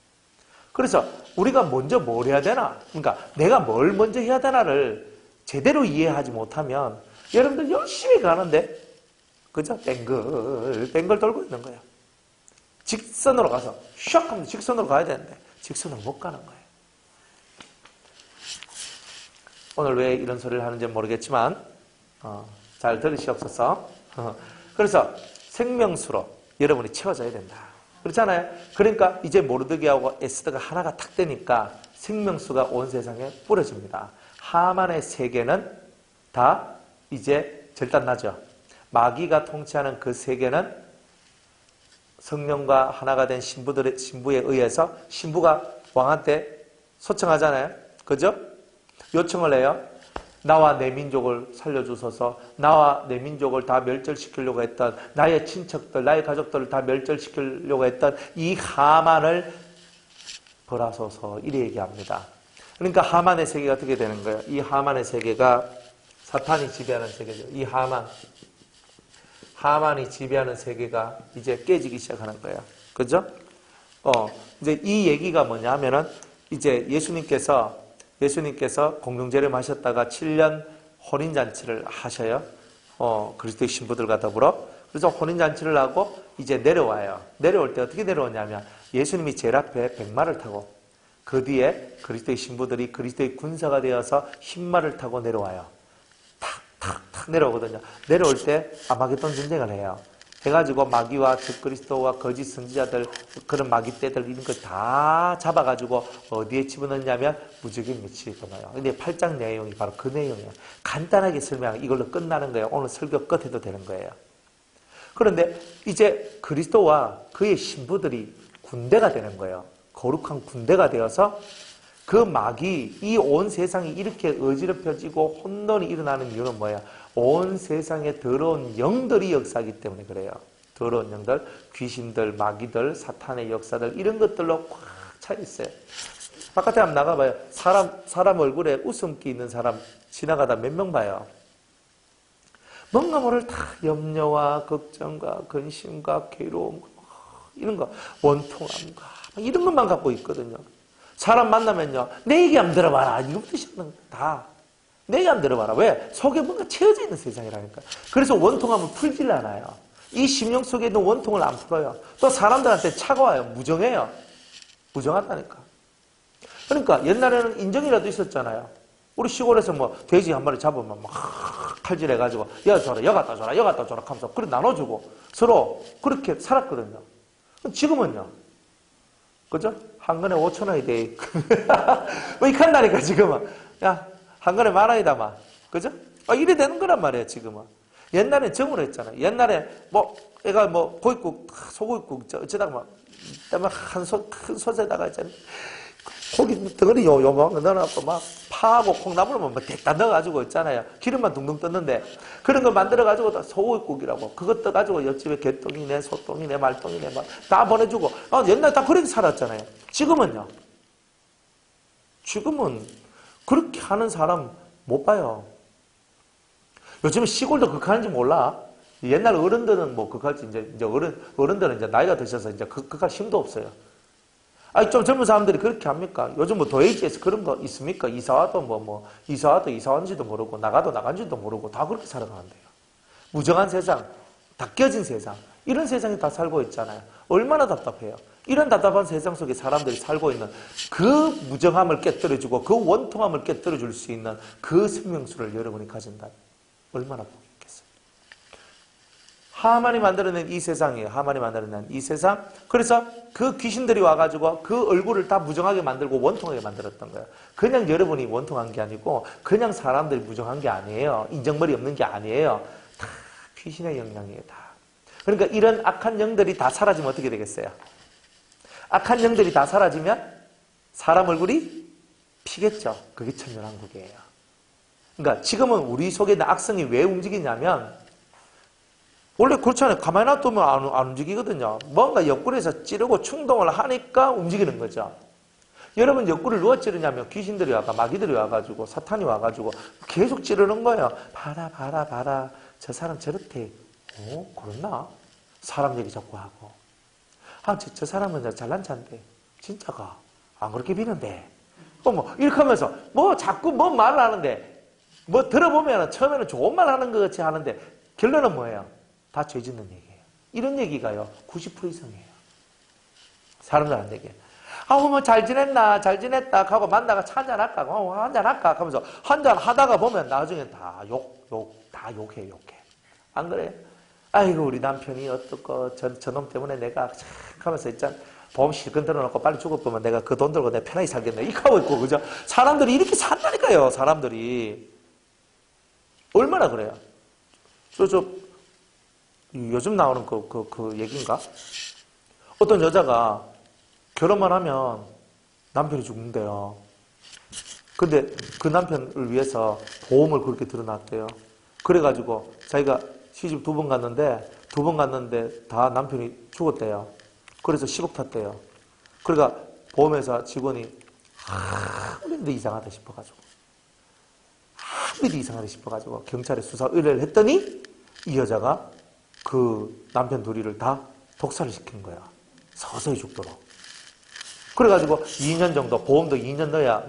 그래서 우리가 먼저 뭘 해야 되나? 그러니까 내가 뭘 먼저 해야 되나를 제대로 이해하지 못하면 여러분들 열심히 가는데 그죠? 뱅글 돌고 있는 거예요. 직선으로 가서 샥 하면 직선으로 가야 되는데 직선으로 못 가는 거예요. 오늘 왜 이런 소리를 하는지 모르겠지만 잘 들으시옵소서. 그래서 생명수로 여러분이 채워져야 된다. 그렇잖아요. 그러니까 이제 모르드게하고 에스더가 하나가 탁 되니까 생명수가 온 세상에 뿌려집니다. 하만의 세계는 다 이제 절단나죠. 마귀가 통치하는 그 세계는 성령과 하나가 된 신부에 의해서 신부가 왕한테 소청하잖아요. 그죠? 요청을 해요. 나와 내 민족을 살려주소서. 나와 내 민족을 다 멸절시키려고 했던 나의 친척들, 나의 가족들을 다 멸절시키려고 했던 이 하만을 벌하소서. 이래 얘기합니다. 그러니까 하만의 세계가 어떻게 되는 거예요? 이 하만의 세계가 사탄이 지배하는 세계죠. 이 하만이 지배하는 세계가 이제 깨지기 시작하는 거예요. 그죠? 이제 이 얘기가 뭐냐 하면은 이제 예수님께서 공동제를 마셨다가 7년 혼인잔치를 하셔요. 그리스도의 신부들과 더불어. 그래서 혼인잔치를 하고 이제 내려와요. 내려올 때 어떻게 내려오냐면 예수님이 제일 앞에 백마를 타고 그 뒤에 그리스도의 신부들이 그리스도의 군사가 되어서 흰말을 타고 내려와요. 탁탁탁 내려오거든요. 내려올 때 아마겟돈 전쟁을 해요. 해가지고 마귀와 적그리스도와 거짓 선지자들, 그런 마귀떼들 이런 거 다 잡아가지고 어디에 집어넣냐면 무적의 밑에 집어넣어요. 근데 8장 내용이 바로 그 내용이에요. 간단하게 설명하고 이걸로 끝나는 거예요. 오늘 설교 끝에도 되는 거예요. 그런데 이제 그리스도와 그의 신부들이 군대가 되는 거예요. 거룩한 군대가 되어서 그 마귀, 이 온 세상이 이렇게 어지럽혀지고 혼돈이 일어나는 이유는 뭐예요? 온 세상에 더러운 영들이 역사하기 때문에 그래요. 더러운 영들, 귀신들, 마귀들, 사탄의 역사들 이런 것들로 꽉 차 있어요. 바깥에 한번 나가봐요. 사람 얼굴에 웃음기 있는 사람 지나가다 몇 명 봐요. 뭔가 모를 다 염려와 걱정과 근심과 괴로움 이런 거, 원통함과 이런 것만 갖고 있거든요. 사람 만나면요, 내 얘기 한번 들어봐라. 이거부터 시작하는 다. 내 얘기 한번 들어봐라. 왜? 속에 뭔가 채워져 있는 세상이라니까. 그래서 원통함을 풀질 않아요. 이 심령 속에 있는 원통을 안 풀어요. 또 사람들한테 차가워요. 무정해요. 무정하다니까. 그러니까 옛날에는 인정이라도 있었잖아요. 우리 시골에서 뭐 돼지 한 마리 잡으면 막 칼질해가지고 여 줘라, 여 갖다 줘라, 여 갖다 줘라 하면서 그래 나눠주고 서로 그렇게 살았거든요. 지금은요. 그죠? 한 건에 5,000원이 돼. 뭐, 이렇게 한다니까, 지금은. 야, 한 건에 10,000원이다, 막. 그죠? 이래 되는 거란 말이에요, 지금은. 옛날에 정으로 했잖아요. 옛날에, 뭐, 애가 뭐, 고깃국, 소고깃국, 어쩌다가 막, 큰 솥에다가 있잖아요. 고기 덩어리 요만한 거 넣어놓고 막 파하고 콩나물만 막 대다 넣어가지고 있잖아요. 기름만 둥둥 떴는데 그런 거 만들어가지고 소고기국이라고 그것 떠가지고 옆집에 개똥이네 소똥이네 말똥이네 막 다 보내주고 옛날에 다 그렇게 살았잖아요. 지금은요. 지금은 그렇게 하는 사람 못 봐요. 요즘에 시골도 그렇게 하는지 몰라. 옛날 어른들은 뭐 그렇게 할지 이제 어른들은 이제 나이가 드셔서 이제 그할 힘도 없어요. 좀 젊은 사람들이 그렇게 합니까? 요즘 뭐 도에이지에서 그런 거 있습니까? 이사와도 이사와인지도 모르고, 나가도 나간지도 모르고, 다 그렇게 살아가는데요. 무정한 세상, 다 깨진 세상, 이런 세상에 다 살고 있잖아요. 얼마나 답답해요. 이런 답답한 세상 속에 사람들이 살고 있는 그 무정함을 깨뜨려주고, 그 원통함을 깨뜨려줄 수 있는 그 생명수를 여러분이 가진다면, 얼마나 복이 있겠어요. 하만이 만들어낸 이 세상이에요. 하만이 만들어낸 이 세상. 그래서 그 귀신들이 와가지고 그 얼굴을 다 무정하게 만들고 원통하게 만들었던 거예요. 그냥 여러분이 원통한 게 아니고 그냥 사람들이 무정한 게 아니에요. 인정머리 없는 게 아니에요. 다 귀신의 영향이에요. 다. 그러니까 이런 악한 영들이 다 사라지면 어떻게 되겠어요? 악한 영들이 다 사라지면 사람 얼굴이 피겠죠. 그게 천년왕국이에요. 그러니까 지금은 우리 속에 있는 악성이 왜 움직이냐면 원래 그렇잖아요. 가만히 놔두면 안 움직이거든요. 뭔가 옆구리에서 찌르고 충동을 하니까 움직이는 거죠. 여러분 옆구리를 누가 찌르냐면 귀신들이 와가 마귀들이 와가지고 사탄이 와가지고 계속 찌르는 거예요. 봐라. 저 사람 저렇대. 그렇나? 사람 얘기 자꾸 하고. 저 사람은 잘난 차인데 진짜가 안 그렇게 비는데. 뭐 이렇게 하면서 뭐 자꾸 뭔 말을 하는데 뭐 들어보면 처음에는 좋은 말 하는 것 같이 하는데 결론은 뭐예요? 다 죄 짓는 얘기예요. 이런 얘기가요 90% 이상이에요. 사람들한테. 뭐 잘 지냈다 하고 만나가 차 한잔 할까? 한잔 할까? 하면서 한잔 하다가 보면 나중에 다 욕해. 안 그래요? 아이고 우리 남편이 어떻고 저놈 때문에 내가 착 하면서 있잖아. 보험 실컷 들어놓고 빨리 죽어보면 내가 그 돈 들고 내가 편하게 살겠네. 이렇게 하고 있고 그죠? 사람들이 이렇게 산다니까요. 사람들이. 얼마나 그래요? 요즘 나오는 그 얘기인가? 어떤 여자가 결혼만 하면 남편이 죽는데요. 근데 그 남편을 위해서 보험을 그렇게 들어놨대요. 그래가지고 자기가 시집 2번 갔는데 다 남편이 죽었대요. 그래서 10억 탔대요. 그러니까 보험회사 직원이 아무리 이상하다 싶어가지고 경찰에 수사 의뢰를 했더니 이 여자가 그 남편 둘이를 다 독살을 시킨 거야. 서서히 죽도록. 그래가지고 2년 정도, 보험도 2년 넣어야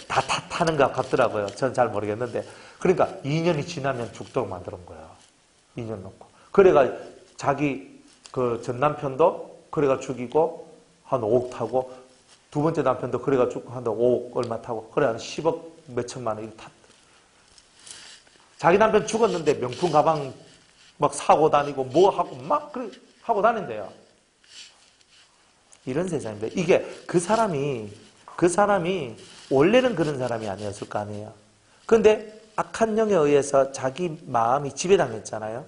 다 타는 것 같더라고요. 전 잘 모르겠는데. 그러니까 2년이 지나면 죽도록 만들어 온 거야. 2년 넣고. 그래가 자기 그 전 남편도 그래가 죽이고 한 5억 타고 두 번째 남편도 그래가 죽고 한 5억 얼마 타고 그래 한 10억 몇천만 원 이렇게 탔. 자기 남편 죽었는데 명품 가방 막 사고 다니고 뭐 하고 막 그래 하고 다닌대요. 이런 세상인데 이게 그 사람이 원래는 그런 사람이 아니었을 거 아니에요. 그런데 악한 영에 의해서 자기 마음이 지배당했잖아요.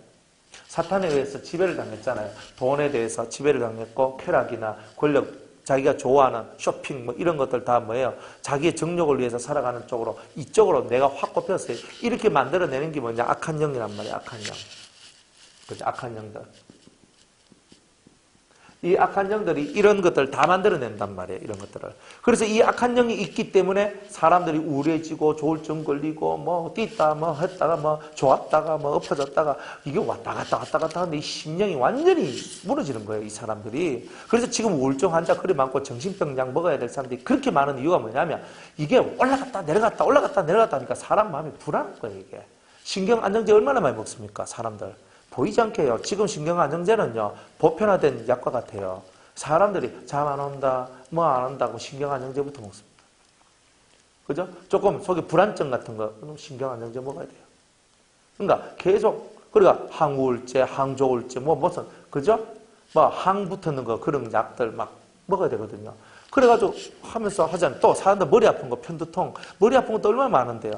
사탄에 의해서 지배를 당했잖아요. 돈에 대해서 지배를 당했고 쾌락이나 권력, 자기가 좋아하는 쇼핑 뭐 이런 것들 다 뭐예요? 자기의 정욕을 위해서 살아가는 쪽으로 이쪽으로 내가 확 꼽혔어요. 이렇게 만들어내는 게 뭐냐? 악한 영이란 말이에요. 악한 영. 그죠? 악한 영들. 이 악한 영들이 이런 것들을 다 만들어낸단 말이에요. 이런 것들을. 그래서 이 악한 영이 있기 때문에 사람들이 우울해지고 조울증 걸리고 뭐 뛰다 뭐 했다가 뭐 좋았다가 뭐 엎어졌다가 이게 왔다 갔다 하는데 이 심령이 완전히 무너지는 거예요. 이 사람들이. 그래서 지금 우울증 환자 그리 많고 정신병 약 먹어야 될 사람들이 그렇게 많은 이유가 뭐냐면 이게 올라갔다 내려갔다 하니까 사람 마음이 불안한 거예요. 이게. 신경 안정제 얼마나 많이 먹습니까? 사람들. 보이지 않게 해요. 지금 신경안정제는요, 보편화된 약과 같아요. 사람들이 잠 안 온다, 뭐 안 온다고 신경안정제부터 먹습니다. 그죠? 조금 속에 불안증 같은 거, 신경안정제 먹어야 돼요. 그러니까 계속, 그러니까 항우울제, 항조울제, 뭐 무슨, 그죠? 뭐 항 붙는 거, 그런 약들 막 먹어야 되거든요. 그래가지고 하면서 하잖아요. 또 사람들 머리 아픈 거, 편두통, 머리 아픈 것도 얼마나 많은데요.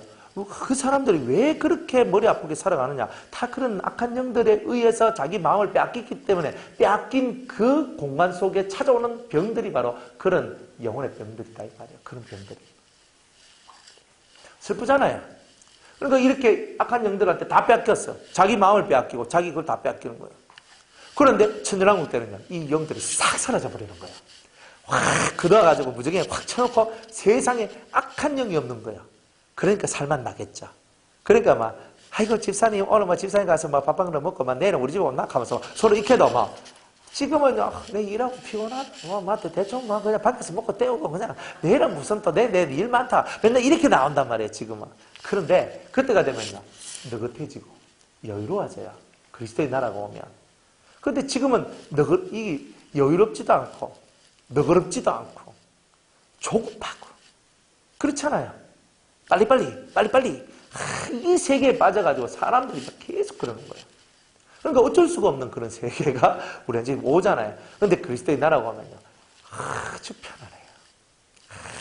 그 사람들이 왜 그렇게 머리 아프게 살아가느냐? 다 그런 악한 영들에 의해서 자기 마음을 빼앗겼기 때문에 빼앗긴 그 공간 속에 찾아오는 병들이 바로 그런 영혼의 병들이다 이 말이에요. 그런 병들이. 슬프잖아요. 그러니까 이렇게 악한 영들한테 다 빼앗겼어. 자기 마음을 빼앗기고 자기 그걸 다 빼앗기는 거예요. 그런데 천연왕국 때는요. 이 영들이 싹 사라져 버리는 거예요. 확 걷어가지고 무정에 확 쳐놓고 세상에 악한 영이 없는 거예요. 그러니까 살만 나겠죠. 그러니까 막, 아이고, 집사님, 오늘 뭐 집사님 가서 뭐 밥 한 그릇 먹고, 막 내일은 우리 집 온나? 하면서 서로 익혀도 막, 지금은, 내 일하고 피곤하다. 대충 그냥 밖에서 먹고 때우고, 그냥 내일은 무슨 또 내 일 많다. 맨날 이렇게 나온단 말이에요, 지금은. 그런데, 그때가 되면요, 느긋해지고, 여유로워져요. 그리스도의 나라가 오면. 근데 지금은 여유롭지도 않고, 너그럽지도 않고, 조급하고, 그렇잖아요. 빨리. 이 세계에 빠져가지고 사람들이 계속 그러는 거예요. 그러니까 어쩔 수가 없는 그런 세계가 우리한테 지금 오잖아요. 그런데 그리스도의 나라가 오면요. 아주 편안해요.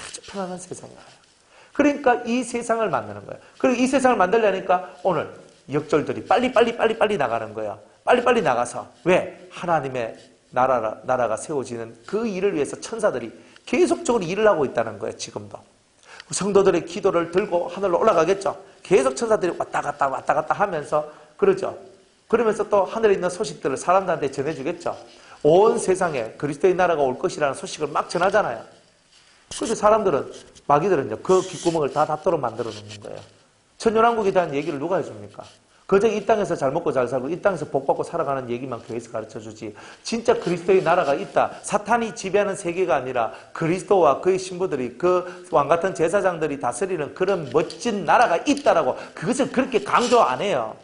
아주 편안한 세상이 와요. 그러니까 이 세상을 만드는 거예요. 그리고 이 세상을 만들려니까 오늘 역절들이 빨리 나가는 거예요. 빨리 나가서. 왜? 하나님의 나라가 세워지는 그 일을 위해서 천사들이 계속적으로 일을 하고 있다는 거예요. 지금도. 성도들의 기도를 들고 하늘로 올라가겠죠. 계속 천사들이 왔다 갔다 하면서 그러죠. 그러면서 또 하늘에 있는 소식들을 사람들한테 전해주겠죠. 온 세상에 그리스도의 나라가 올 것이라는 소식을 막 전하잖아요. 그런데 사람들은 마귀들은요. 그 귓구멍을 다 닫도록 만들어 놓는 거예요. 천연왕국에 대한 얘기를 누가 해줍니까? 그저 이 땅에서 잘 먹고 잘 살고 이 땅에서 복 받고 살아가는 얘기만 교회에서 가르쳐주지. 진짜 그리스도의 나라가 있다. 사탄이 지배하는 세계가 아니라 그리스도와 그의 신부들이 그 왕같은 제사장들이 다스리는 그런 멋진 나라가 있다라고 그것을 그렇게 강조 안 해요.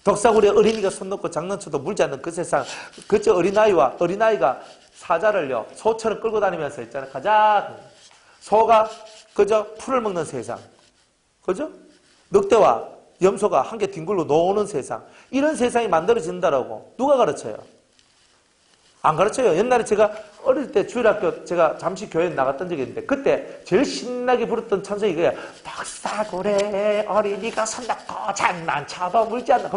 덕사구리에 어린이가 손 놓고 장난쳐도 물지 않는 그 세상. 그저 어린아이가 사자를요 소처럼 끌고 다니면서 있잖아요. 가자. 소가 그저 풀을 먹는 세상. 그죠? 늑대와 염소가 한 개 뒹굴로 노는 세상. 이런 세상이 만들어진다라고 누가 가르쳐요? 안 가르쳐요. 옛날에 제가 어릴 때 주일학교 제가 잠시 교회에 나갔던 적이 있는데 그때 제일 신나게 부르던 찬송이 이거예요. 덕사구래 어린이가 손 놓고 장난쳐도 물지 않나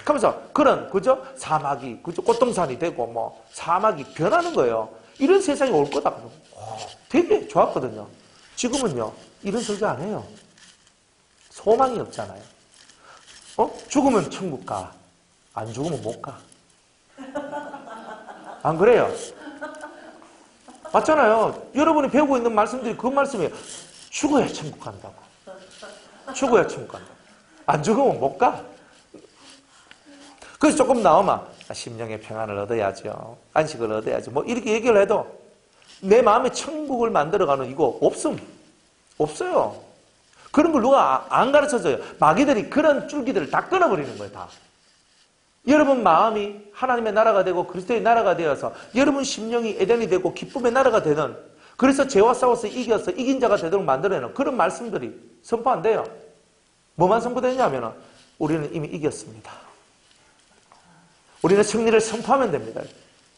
하면서 그런 그죠? 사막이 그죠? 꽃동산이 되고 뭐 사막이 변하는 거예요. 이런 세상이 올 거다. 되게 좋았거든요. 지금은요. 이런 설교 안 해요. 소망이 없잖아요. 죽으면 천국 가. 안 죽으면 못 가. 안 그래요? 맞잖아요. 여러분이 배우고 있는 말씀들이 그 말씀이에요. 죽어야 천국 간다고. 죽어야 천국 간다고. 안 죽으면 못 가. 그래서 조금 나오면 심령의 평안을 얻어야죠. 안식을 얻어야죠. 뭐 이렇게 얘기를 해도 내 마음에 천국을 만들어가는 이거 없어요. 그런 걸 누가 안 가르쳐줘요. 마귀들이 그런 줄기들을 다 끊어버리는 거예요. 다. 여러분 마음이 하나님의 나라가 되고 그리스도의 나라가 되어서 여러분 심령이 에덴이 되고 기쁨의 나라가 되는, 그래서 죄와 싸워서 이겨서 이긴 자가 되도록 만들어내는 그런 말씀들이 선포 안 돼요. 뭐만 선포되냐면 우리는 이미 이겼습니다. 우리는 승리를 선포하면 됩니다.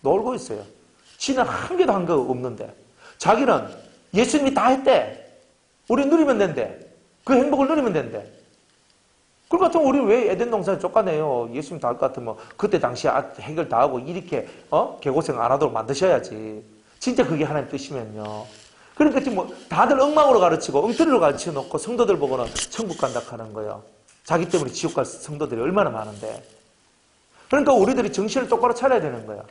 놀고 있어요. 지는 한 개도 한 거 없는데 자기는 예수님이 다 했대. 우리 누리면 된대. 그 행복을 누리면 된대. 그럴 것 같으면 우리 왜 에덴 동산에 쫓아내요? 예수님 다 할 것 같으면 그때 당시에 해결 다 하고 이렇게 개고생 안 하도록 만드셔야지. 진짜 그게 하나님 뜻이면요. 그러니까 지금 뭐 다들 엉망으로 가르치고 엉터리로 가르쳐 놓고 성도들 보고는 천국 간다 하는 거예요. 자기 때문에 지옥 갈 성도들이 얼마나 많은데. 그러니까 우리들이 정신을 똑바로 차려야 되는 거예요.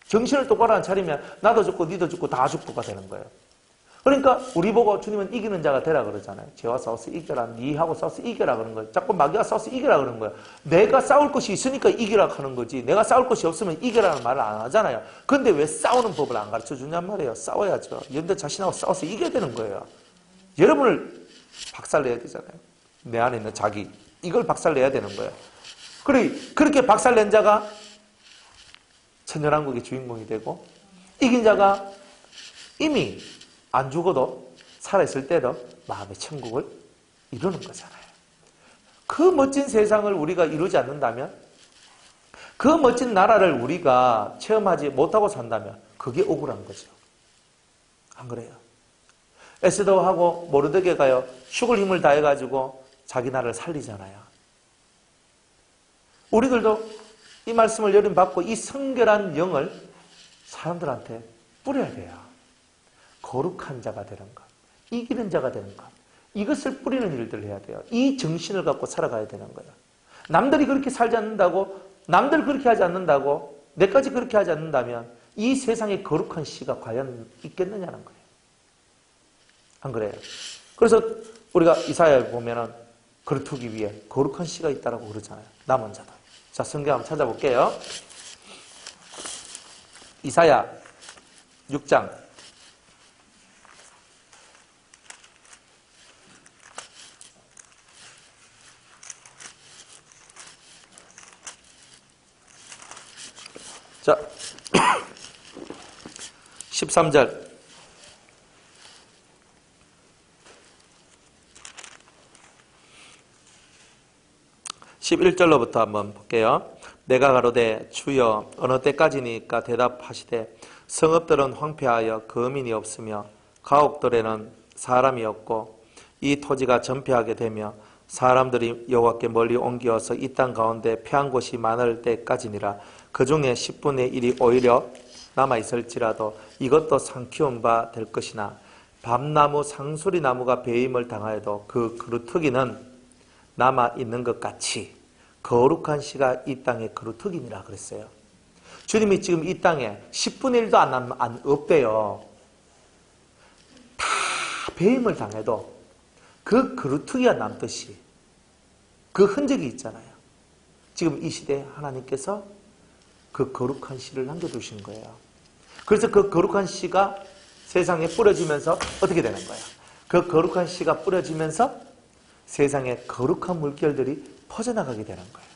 정신을 똑바로 안 차리면 나도 죽고 니도 죽고 다 죽고가 되는 거예요. 그러니까 우리 보고 주님은 이기는 자가 되라 그러잖아요. 죄와 싸워서 이겨라. 니하고 싸워서 이겨라 그러는 거예요. 자꾸 마귀와 싸워서 이겨라 그러는 거예요. 내가 싸울 것이 있으니까 이기라 하는 거지. 내가 싸울 것이 없으면 이겨라는 말을 안 하잖아요. 그런데 왜 싸우는 법을 안 가르쳐 주냔 말이에요. 싸워야죠. 여러분들 자신하고 싸워서 이겨야 되는 거예요. 여러분을 박살내야 되잖아요. 내 안에 있는 자기. 이걸 박살내야 되는 거예요. 그렇게 박살낸 자가 천년왕국의 주인공이 되고 이긴 자가 이미 안 죽어도 살아있을 때도 마음의 천국을 이루는 거잖아요. 그 멋진 세상을 우리가 이루지 않는다면, 그 멋진 나라를 우리가 체험하지 못하고 산다면 그게 억울한 거죠. 안 그래요? 에스더하고 모르드게가요, 죽을 힘을 다해가지고 자기 나라를 살리잖아요. 우리들도 이 말씀을 여름 받고 이 성결한 영을 사람들한테 뿌려야 돼요. 거룩한 자가 되는 것, 이기는 자가 되는 것, 이것을 뿌리는 일들을 해야 돼요. 이 정신을 갖고 살아가야 되는 거예요. 남들이 그렇게 살지 않는다고, 남들 그렇게 하지 않는다고, 내까지 그렇게 하지 않는다면 이 세상에 거룩한 씨가 과연 있겠느냐는 거예요. 안 그래요? 그래서 우리가 이사야에 보면은 거룩하기 위해 거룩한 씨가 있다라고 그러잖아요. 남은 자도. 자, 성경 한번 찾아볼게요. 이사야 6장 13절 11절로부터 한번 볼게요. 내가 가로되 주여 어느 때까지니까 대답하시되 성읍들은 황폐하여 거민이 없으며 가옥들에는 사람이 없고 이 토지가 전폐하게 되며 사람들이 여호와께 멀리 옮겨서 이 땅 가운데 패한 곳이 많을 때까지니라. 그 중에 10분의 1이 오히려 남아있을지라도 이것도 상키운 바 될 것이나 밤나무 상수리나무가 배임을 당하여도 그 그루터기는 남아있는 것 같이 거룩한 씨가 이 땅에 그루터기니라 그랬어요. 주님이 지금 이 땅에 10분의 1도 안 없대요. 다 배임을 당해도 그 그루터기가 남듯이 그 흔적이 있잖아요. 지금 이 시대에 하나님께서 그 거룩한 씨를 남겨두신 거예요. 그래서 그 거룩한 씨가 세상에 뿌려지면서 어떻게 되는 거예요? 그 거룩한 씨가 뿌려지면서 세상에 거룩한 물결들이 퍼져나가게 되는 거예요.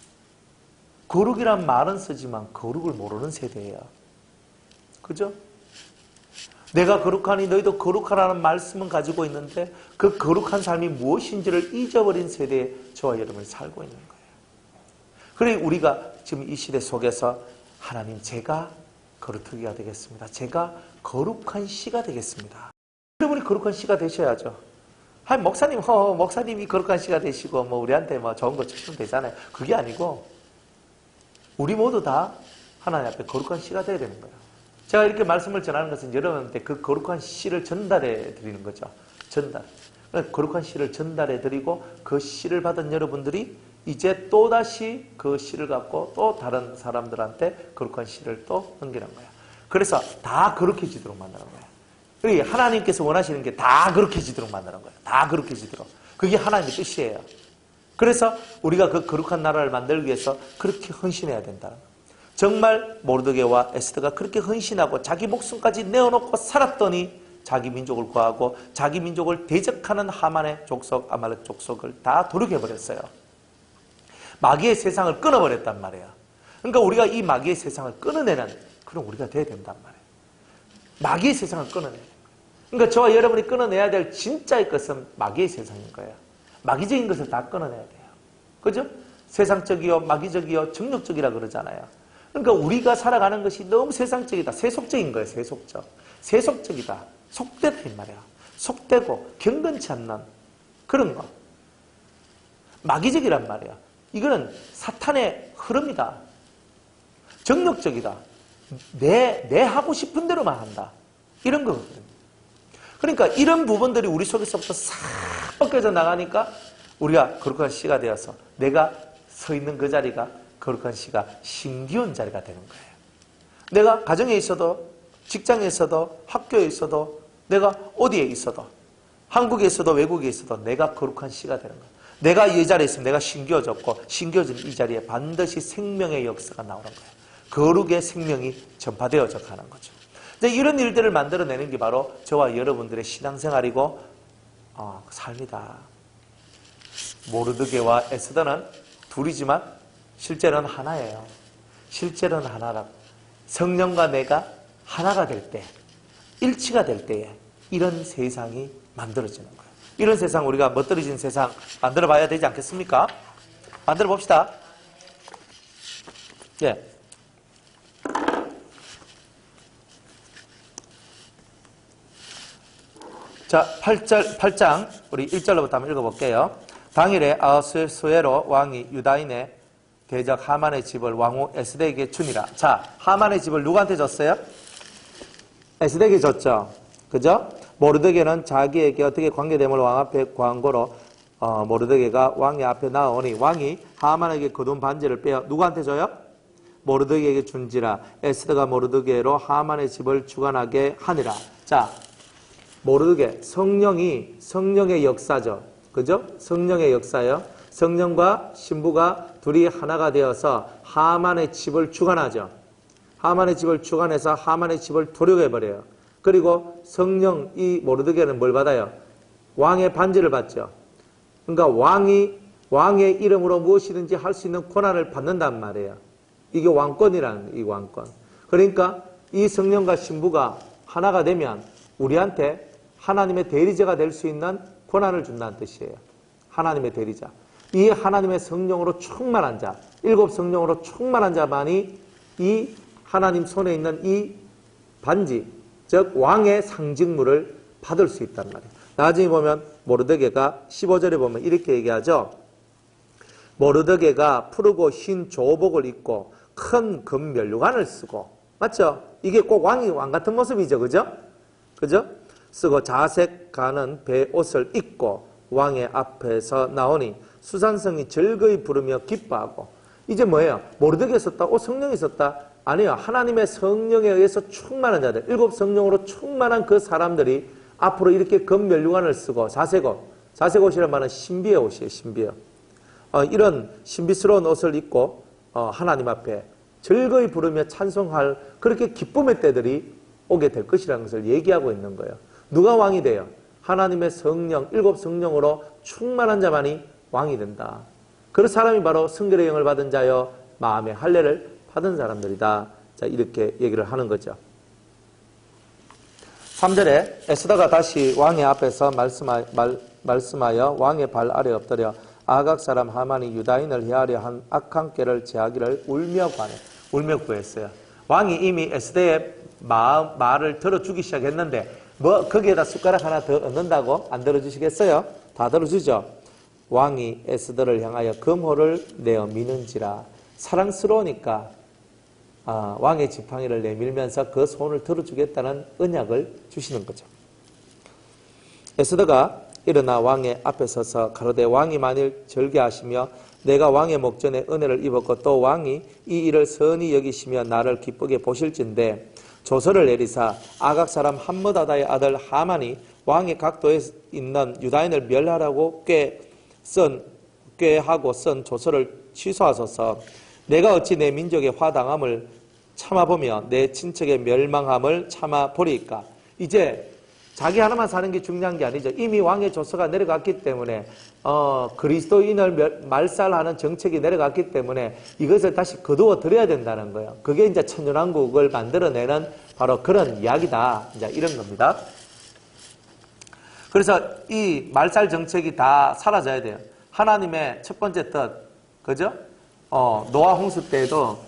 거룩이란 말은 쓰지만 거룩을 모르는 세대예요. 그죠? 내가 거룩하니 너희도 거룩하라는 말씀은 가지고 있는데 그 거룩한 삶이 무엇인지를 잊어버린 세대에 저와 여러분이 살고 있는 거예요. 그래 우리가 지금 이 시대 속에서 하나님 제가 거룩하기가 되겠습니다. 제가 거룩한 씨가 되겠습니다. 여러분이 거룩한 씨가 되셔야죠. 아니 목사님이 거룩한 씨가 되시고 우리한테 좋은 거 주시면 되잖아요. 그게 아니고 우리 모두 다 하나님 앞에 거룩한 씨가 되어야 되는 거예요. 제가 이렇게 말씀을 전하는 것은 여러분한테 그 거룩한 씨를 전달해 드리는 거죠. 전달. 거룩한 씨를 전달해 드리고 그 씨를 받은 여러분들이 이제 또다시 그 씨를 갖고 또 다른 사람들한테 거룩한 씨를 또 넘기는 거예요. 그래서 다 거룩해지도록 만드는 거예요. 하나님께서 원하시는 게 다 거룩해지도록 만드는 거예요. 다 거룩해지도록. 그게 하나님의 뜻이에요. 그래서 우리가 그 거룩한 나라를 만들기 위해서 그렇게 헌신해야 된다. 정말 모르드게와 에스더가 그렇게 헌신하고 자기 목숨까지 내어놓고 살았더니 자기 민족을 구하고 자기 민족을 대적하는 하만의 족속, 아말렉 족속을 다 도륙해버렸어요. 마귀의 세상을 끊어버렸단 말이에요. 그러니까 우리가 이 마귀의 세상을 끊어내는 그런 우리가 돼야 된단 말이에요. 마귀의 세상을 끊어내야 돼요. 그러니까 저와 여러분이 끊어내야 될 진짜의 것은 마귀의 세상인 거예요. 마귀적인 것을 다 끊어내야 돼요. 그죠? 세상적이요, 마귀적이요, 정욕적이라 그러잖아요. 그러니까 우리가 살아가는 것이 너무 세상적이다. 세속적인 거예요. 세속적. 세속적이다. 속되다 이 말이야. 속되고 경건치 않는 그런 거. 마귀적이란 말이야. 이거는 사탄의 흐름이다. 정욕적이다. 내 하고 싶은 대로만 한다. 이런 거거든요. 그러니까 이런 부분들이 우리 속에서부터 싹 벗겨져 나가니까 우리가 거룩한 씨가 되어서 내가 서 있는 그 자리가 거룩한 씨가 신기한 자리가 되는 거예요. 내가 가정에 있어도 직장에 있어도 학교에 있어도 내가 어디에 있어도 한국에 있어도 외국에 있어도 내가 거룩한 씨가 되는 거예요. 내가 이 자리에 있으면 내가 신겨졌고 신겨진 이 자리에 반드시 생명의 역사가 나오는 거예요. 거룩의 생명이 전파되어져 가는 거죠. 이제 이런 일들을 만들어내는 게 바로 저와 여러분들의 신앙생활이고 삶이다. 모르드게와 에스더는 둘이지만 실제로는 하나예요. 실제로는 하나라고. 성령과 내가 하나가 될 때, 일치가 될 때에 이런 세상이 만들어지는 거예요. 이런 세상, 우리가 멋들어진 세상 만들어 봐야 되지 않겠습니까? 만들어 봅시다. 예. 자, 8장 우리 1절로부터 한번 읽어볼게요. 당일에 아하수에로 왕이 유다인의 대적 하만의 집을 왕후 에스더에게 주니라. 자, 하만의 집을 누구한테 줬어요? 에스더에게 줬죠. 그죠? 모르드게는 자기에게 어떻게 관계됨을 왕 앞에 구한 거로 모르드게가 왕의 앞에 나오니 왕이 하만에게 거둔 반지를 빼어 누구한테 줘요? 모르드게에게 준지라. 에스더가 모르드게로 하만의 집을 주관하게 하니라. 자, 모르드게, 성령의 역사죠. 그죠? 성령의 역사예요. 성령과 신부가 둘이 하나가 되어서 하만의 집을 주관하죠. 하만의 집을 주관해서 하만의 집을 도륙해버려요. 그리고 성령, 이 모르드게는 뭘 받아요? 왕의 반지를 받죠. 그러니까 왕의 이름으로 무엇이든지 할 수 있는 권한을 받는단 말이에요. 이게 왕권이라는, 이 왕권. 그러니까 이 성령과 신부가 하나가 되면 우리한테 하나님의 대리자가 될 수 있는 권한을 준다는 뜻이에요. 하나님의 대리자. 이 하나님의 성령으로 충만한 자, 7 성령으로 충만한 자만이 이 하나님 손에 있는 이 반지, 즉 왕의 상징물을 받을 수 있단 말이에요. 나중에 보면 모르드게가 15절에 보면 이렇게 얘기하죠. 모르드게가 푸르고 흰 조복을 입고 큰 금 면류관을 쓰고, 맞죠? 이게 꼭 왕 같은 모습이죠. 그죠? 그죠? 쓰고 자색 가는 배옷을 입고 왕의 앞에서 나오니 수산성이 즐거이 부르며 기뻐하고. 이제 뭐예요? 모르드게 썼다? 성령이 썼다? 아니요. 하나님의 성령에 의해서 충만한 자들, 7 성령으로 충만한 그 사람들이 앞으로 이렇게 금 면류관을 쓰고 자색옷이란 말은 신비의 옷이에요. 신비의 이런 신비스러운 옷을 입고 하나님 앞에 즐거이 부르며 찬송할 그렇게 기쁨의 때들이 오게 될 것이라는 것을 얘기하고 있는 거예요. 누가 왕이 돼요? 하나님의 성령, 7 성령으로 충만한 자만이 왕이 된다. 그 사람이 바로 성결의 영을 받은 자여 마음의 할례를 받은 사람들이다. 자, 이렇게 얘기를 하는 거죠. 3절에 에스더가 다시 왕의 앞에서 말씀하여 왕의 발 아래 엎드려 아각 사람 하만이 유다인을 해하려 한 악한 꾀를 제하기를 울며 구하네. 울며 구했어요. 왕이 이미 에스더의 말을 들어주기 시작했는데 거기에다 숟가락 하나 더 얹는다고 안 들어주시겠어요? 다 들어주죠. 왕이 에스더를 향하여 금호를 내어 미는지라. 사랑스러우니까 왕의 지팡이를 내밀면서 그 손을 들어주겠다는 언약을 주시는 거죠. 에스더가 일어나 왕의 앞에 서서 가로되 왕이 만일 절개하시며 내가 왕의 목전에 은혜를 입었고 또 왕이 이 일을 선히 여기시며 나를 기쁘게 보실진대 조서를 내리사 아각 사람 함므다다의 아들 하만이 왕의 각도에 있는 유다인을 멸하라고 꾀하고 쓴 조서를 취소하소서. 내가 어찌 내 민족의 화당함을 참아보며 내 친척의 멸망함을 참아보리까. 이제 자기 하나만 사는 게 중요한 게 아니죠. 이미 왕의 조서가 내려갔기 때문에 그리스도인을 말살하는 정책이 내려갔기 때문에 이것을 다시 거두어 드려야 된다는 거예요. 그게 이제 천년왕국을 만들어내는 바로 그런 이야기다. 이제 이런 겁니다. 그래서 이 말살 정책이 다 사라져야 돼요. 하나님의 첫 번째 뜻, 그죠? 노아 홍수 때도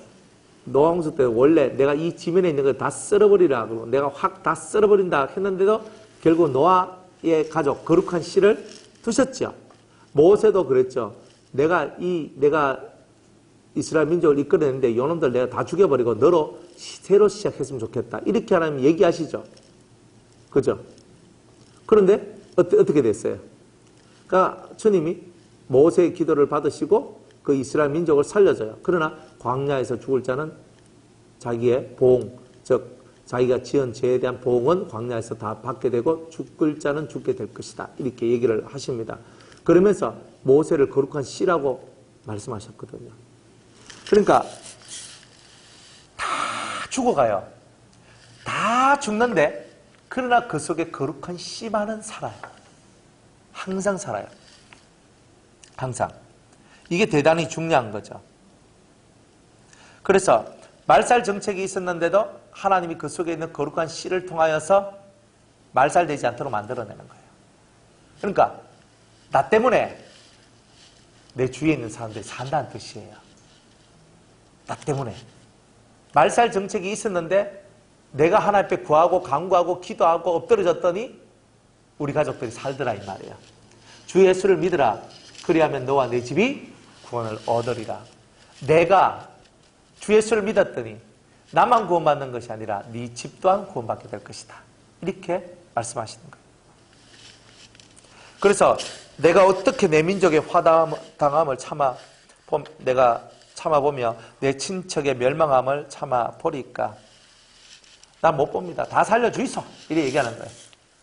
원래 내가 이 지면에 있는 걸 다 쓸어버리라 그러고 내가 확 다 쓸어버린다 했는데도 결국 노아의 가족 거룩한 씨를 두셨죠. 모세도 그랬죠. 내가 이스라엘 민족을 이끌어냈는데 요놈들 내가 다 죽여버리고 너로 새로 시작했으면 좋겠다. 이렇게 하나님 얘기하시죠. 그죠? 그런데 어떻게 됐어요? 그러니까 주님이 모세의 기도를 받으시고 그 이스라엘 민족을 살려줘요. 그러나 광야에서 죽을 자는 자기의 보응, 즉 자기가 지은 죄에 대한 보응은 광야에서 다 받게 되고 죽을 자는 죽게 될 것이다. 이렇게 얘기를 하십니다. 그러면서 모세를 거룩한 씨라고 말씀하셨거든요. 그러니까 다 죽어가요. 다 죽는데 그러나 그 속에 거룩한 씨만은 살아요. 항상 살아요. 항상. 이게 대단히 중요한 거죠. 그래서 말살 정책이 있었는데도 하나님이 그 속에 있는 거룩한 씨를 통하여서 말살되지 않도록 만들어내는 거예요. 그러니까 나 때문에 내 주위에 있는 사람들이 산다는 뜻이에요. 나 때문에. 말살 정책이 있었는데 내가 하나님 앞에 구하고 간구하고 기도하고 엎드려졌더니 우리 가족들이 살더라 이 말이에요. 주 예수를 믿으라. 그리하면 너와 내 집이 구원을 얻으리라. 내가 주 예수를 믿었더니 나만 구원받는 것이 아니라 네 집 또한 구원받게 될 것이다. 이렇게 말씀하시는 거예요. 그래서 내가 어떻게 내 민족의 화당함을 내가 참아보며 내 친척의 멸망함을 참아보리까. 난 못 봅니다. 다 살려주이소. 이렇게 얘기하는 거예요.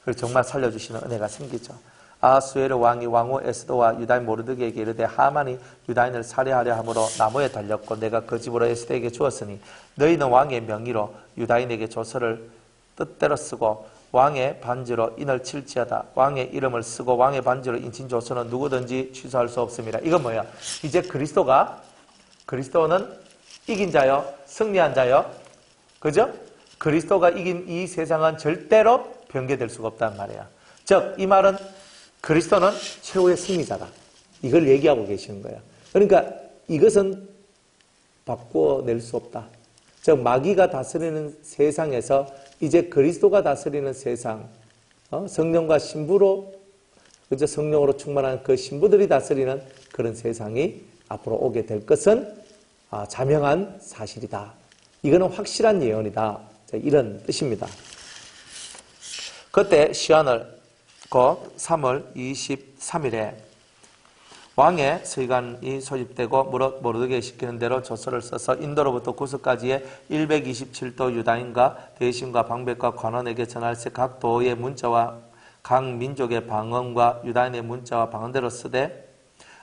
그래서 정말 살려주시는 은혜가 생기죠. 아하수에로 왕이 왕후 에스더와 유다인 모르드게에게 이르되 하만이 유다인을 살해하려 함으로 나무에 달렸고 내가 그 집으로 에스더에게 주었으니 너희는 왕의 명의로 유다인에게 조서를 뜻대로 쓰고 왕의 반지로 인을 칠지어다. 왕의 이름을 쓰고 왕의 반지로 인친 조서는 누구든지 취소할 수 없습니다. 이건 뭐야? 이제 그리스도는 이긴 자요, 승리한 자요, 그죠? 그리스도가 이긴 이 세상은 절대로 변개될 수가 없단 말이야. 즉, 이 말은 그리스도는 최후의 승리자다. 이걸 얘기하고 계시는 거예요. 그러니까 이것은 바꿔낼 수 없다. 즉, 마귀가 다스리는 세상에서 이제 그리스도가 다스리는 세상, 성령과 신부로, 그저 성령으로 충만한 그 신부들이 다스리는 그런 세상이 앞으로 오게 될 것은 자명한 사실이다. 이거는 확실한 예언이다. 이런 뜻입니다. 그때 시한을 곧 3월 23일에 왕의 서기관이 소집되고 모르드게에 시키는 대로 조서를 써서 인도로부터 구스까지의 127도 유다인과 대신과 방백과 관원에게 전할세 각 도의 문자와 각 민족의 방언과 유다인의 문자와 방언대로 쓰되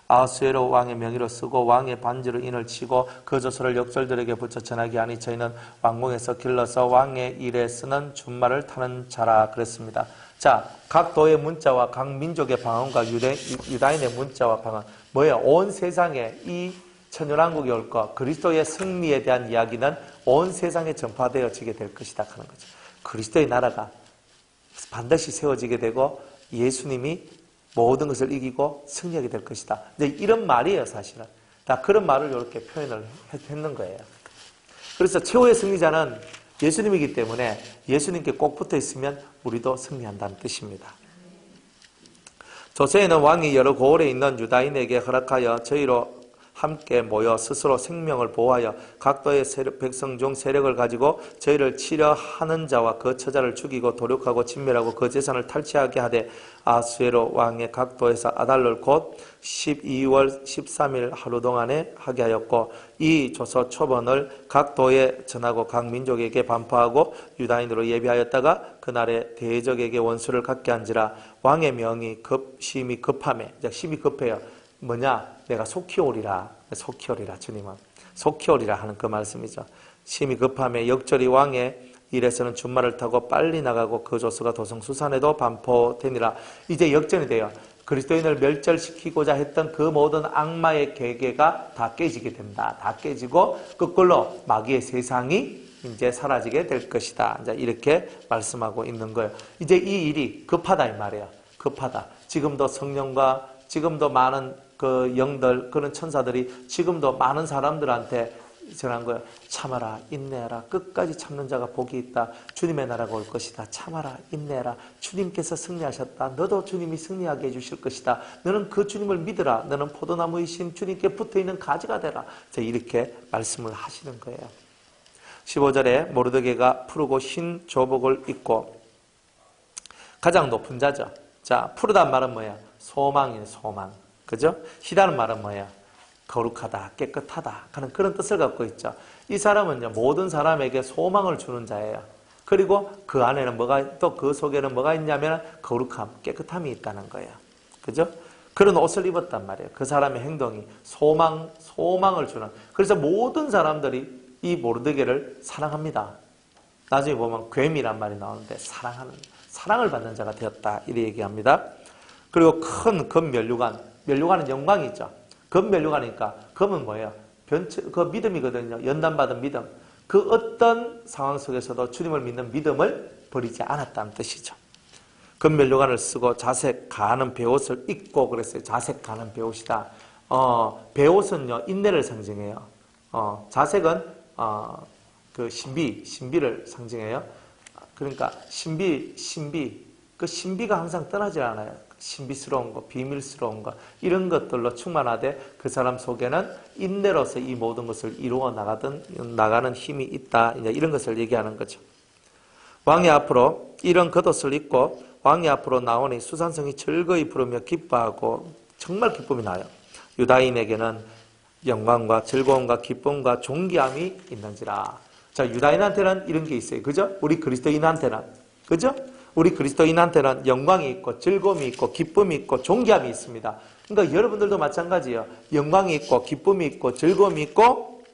아하수에로 왕의 명의로 쓰고 왕의 반지로 인을 치고 그 조서를 역졸들에게 붙여 전하게 하니 저희는 왕궁에서 길러서 왕의 일에 쓰는 준말을 타는 자라 그랬습니다. 자, 각 도의 문자와 각 민족의 방언과 유다인의 문자와 방언. 뭐예요? 온 세상에 이 천년왕국이 올 것, 그리스도의 승리에 대한 이야기는 온 세상에 전파되어지게 될 것이다 하는 거죠. 그리스도의 나라가 반드시 세워지게 되고 예수님이 모든 것을 이기고 승리하게 될 것이다. 이제 이런 말이에요, 사실은. 다 그런 말을 이렇게 표현을 했는 거예요. 그래서 최후의 승리자는 예수님이기 때문에 예수님께 꼭 붙어 있으면 우리도 승리한다는 뜻입니다. 조세에는 왕이 여러 고을에 있는 유다인에게 허락하여 저희로 함께 모여 스스로 생명을 보호하여 각도의 백성 중 세력을 가지고 저희를 치려 하는 자와 그 처자를 죽이고 도륙하고 진멸하고 그 재산을 탈취하게 하되 아하수에로 왕의 각도에서 아달월 곧 12월 13일 하루 동안에 하게 하였고 이 조서 초본을 각도에 전하고 각 민족에게 반포하고 유다인으로 예비하였다가 그날에 대적에게 원수를 갖게 한지라 왕의 명이 심히 급함에 심히 급해요. 뭐냐? 내가 속히 오리라 주님은. 속히 오리라 하는 그 말씀이죠. 심히 급함에 역절이 왕의 일에서는 준말을 타고 빨리 나가고 그 조서가 도성수산에도 반포되니라. 이제 역전이 돼요. 그리스도인을 멸절시키고자 했던 그 모든 악마의 계계가 다 깨지게 된다. 다 깨지고 거꾸로 마귀의 세상이 이제 사라지게 될 것이다. 이제 이렇게 말씀하고 있는 거예요. 이제 이 일이 급하다 이 말이에요. 급하다. 지금도 성령과 지금도 많은 그 영들, 그런 천사들이 지금도 많은 사람들한테 전한 거예요. 참아라, 인내하라. 끝까지 참는 자가 복이 있다. 주님의 나라가 올 것이다. 참아라, 인내하라. 주님께서 승리하셨다. 너도 주님이 승리하게 해주실 것이다. 너는 그 주님을 믿으라. 너는 포도나무이신 주님께 붙어있는 가지가 되라. 이렇게 말씀을 하시는 거예요. 15절에 모르드게가 푸르고 흰 조복을 입고 가장 높은 자죠. 자, 푸르단 말은 뭐예요? 소망이에요, 소망. 그죠? 희다는 말은 뭐예요? 거룩하다, 깨끗하다 하는 그런 뜻을 갖고 있죠. 이 사람은요, 모든 사람에게 소망을 주는 자예요. 그리고 그 안에는 또 그 속에는 뭐가 있냐면 거룩함, 깨끗함이 있다는 거예요. 그죠? 그런 옷을 입었단 말이에요. 그 사람의 행동이 소망을 주는. 그래서 모든 사람들이 이 모르드게를 사랑합니다. 나중에 보면 괴미란 말이 나오는데 사랑을 받는 자가 되었다. 이렇게 얘기합니다. 그리고 큰 금면류관, 면류관은 영광이죠. 금면류관이니까 금은 뭐예요? 그 믿음이거든요. 연단받은 믿음. 그 어떤 상황 속에서도 주님을 믿는 믿음을 버리지 않았다는 뜻이죠. 금면류관을 쓰고 자색 가는 베옷을 입고 그랬어요. 자색 가는 베옷이다. 베옷은요 인내를 상징해요. 자색은 그 신비를 상징해요. 그러니까 그 신비가 항상 떠나질 않아요. 신비스러운 것, 비밀스러운 것 이런 것들로 충만하되 그 사람 속에는 인내로서 이 모든 것을 이루어 나가는 힘이 있다. 이런 것을 얘기하는 거죠. 왕이 앞으로 이런 겉옷을 입고 왕이 앞으로 나오니 수산성이 즐거이 부르며 기뻐하고 정말 기쁨이 나요. 유다인에게는 영광과 즐거움과 기쁨과 존귀함이 있는지라. 자, 유다인한테는 이런 게 있어요. 그죠? 우리 그리스도인한테는. 그죠? 우리 그리스도인한테는 영광이 있고 즐거움이 있고 기쁨이 있고 존귀함이 있습니다. 그러니까 여러분들도 마찬가지예요. 영광이 있고 기쁨이 있고 즐거움이 있고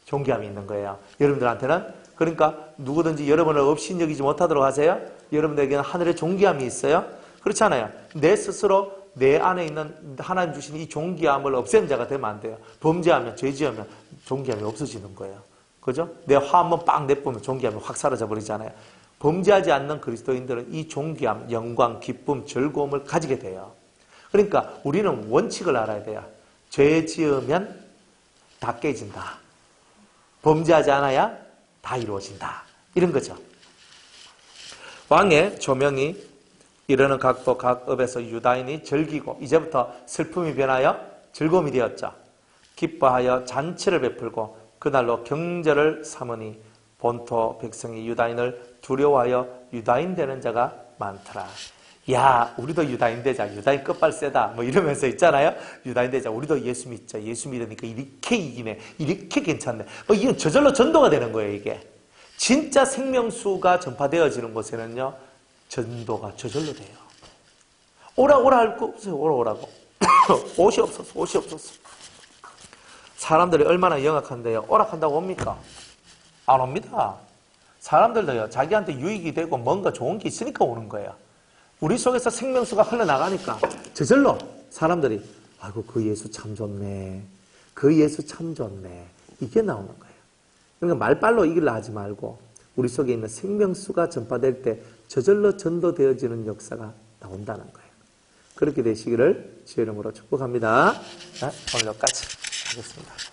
존귀함이 있는 거예요. 여러분들한테는. 그러니까 누구든지 여러분을 없인 여기지 못하도록 하세요. 여러분들에게는 하늘의 존귀함이 있어요. 그렇잖아요. 내 스스로 내 안에 있는 하나님 주신 이 존귀함을 없애는 자가 되면 안 돼요. 범죄하면 죄지으면 존귀함이 없어지는 거예요. 그죠? 내 화 한번 빵 내뿜으면 존귀함이 확 사라져 버리잖아요. 범죄하지 않는 그리스도인들은 이 존귀함, 영광, 기쁨, 즐거움을 가지게 돼요. 그러니까 우리는 원칙을 알아야 돼요. 죄 지으면 다 깨진다. 범죄하지 않아야 다 이루어진다. 이런 거죠. 왕의 조명이 이르는 각도 각업에서 유다인이 즐기고 이제부터 슬픔이 변하여 즐거움이 되었죠. 기뻐하여 잔치를 베풀고 그날로 경절을 삼으니 본토 백성이 유다인을 두려워하여 유다인 되는 자가 많더라. 야, 우리도 유다인 되자. 유다인 끝발 세다. 뭐 이러면서 있잖아요. 유다인 되자. 우리도 예수 믿자. 예수 믿으니까 이렇게 이기네. 이렇게 괜찮네. 이건 저절로 전도가 되는 거예요, 이게. 진짜 생명수가 전파되어지는 곳에는요, 전도가 저절로 돼요. 오라 할 거 없어요. 오라고. 옷이 없었어. 사람들이 얼마나 영악한데요. 오락한다고 옵니까? 안 옵니다. 사람들도요, 자기한테 유익이 되고 뭔가 좋은 게 있으니까 오는 거예요. 우리 속에서 생명수가 흘러나가니까 저절로 사람들이 아이고 그 예수 참 좋네. 그 예수 참 좋네. 이게 나오는 거예요. 그러니까 말빨로 이길라 하지 말고 우리 속에 있는 생명수가 전파될 때 저절로 전도되어지는 역사가 나온다는 거예요. 그렇게 되시기를 주의 이름으로 축복합니다. 자, 오늘 여기까지 하겠습니다.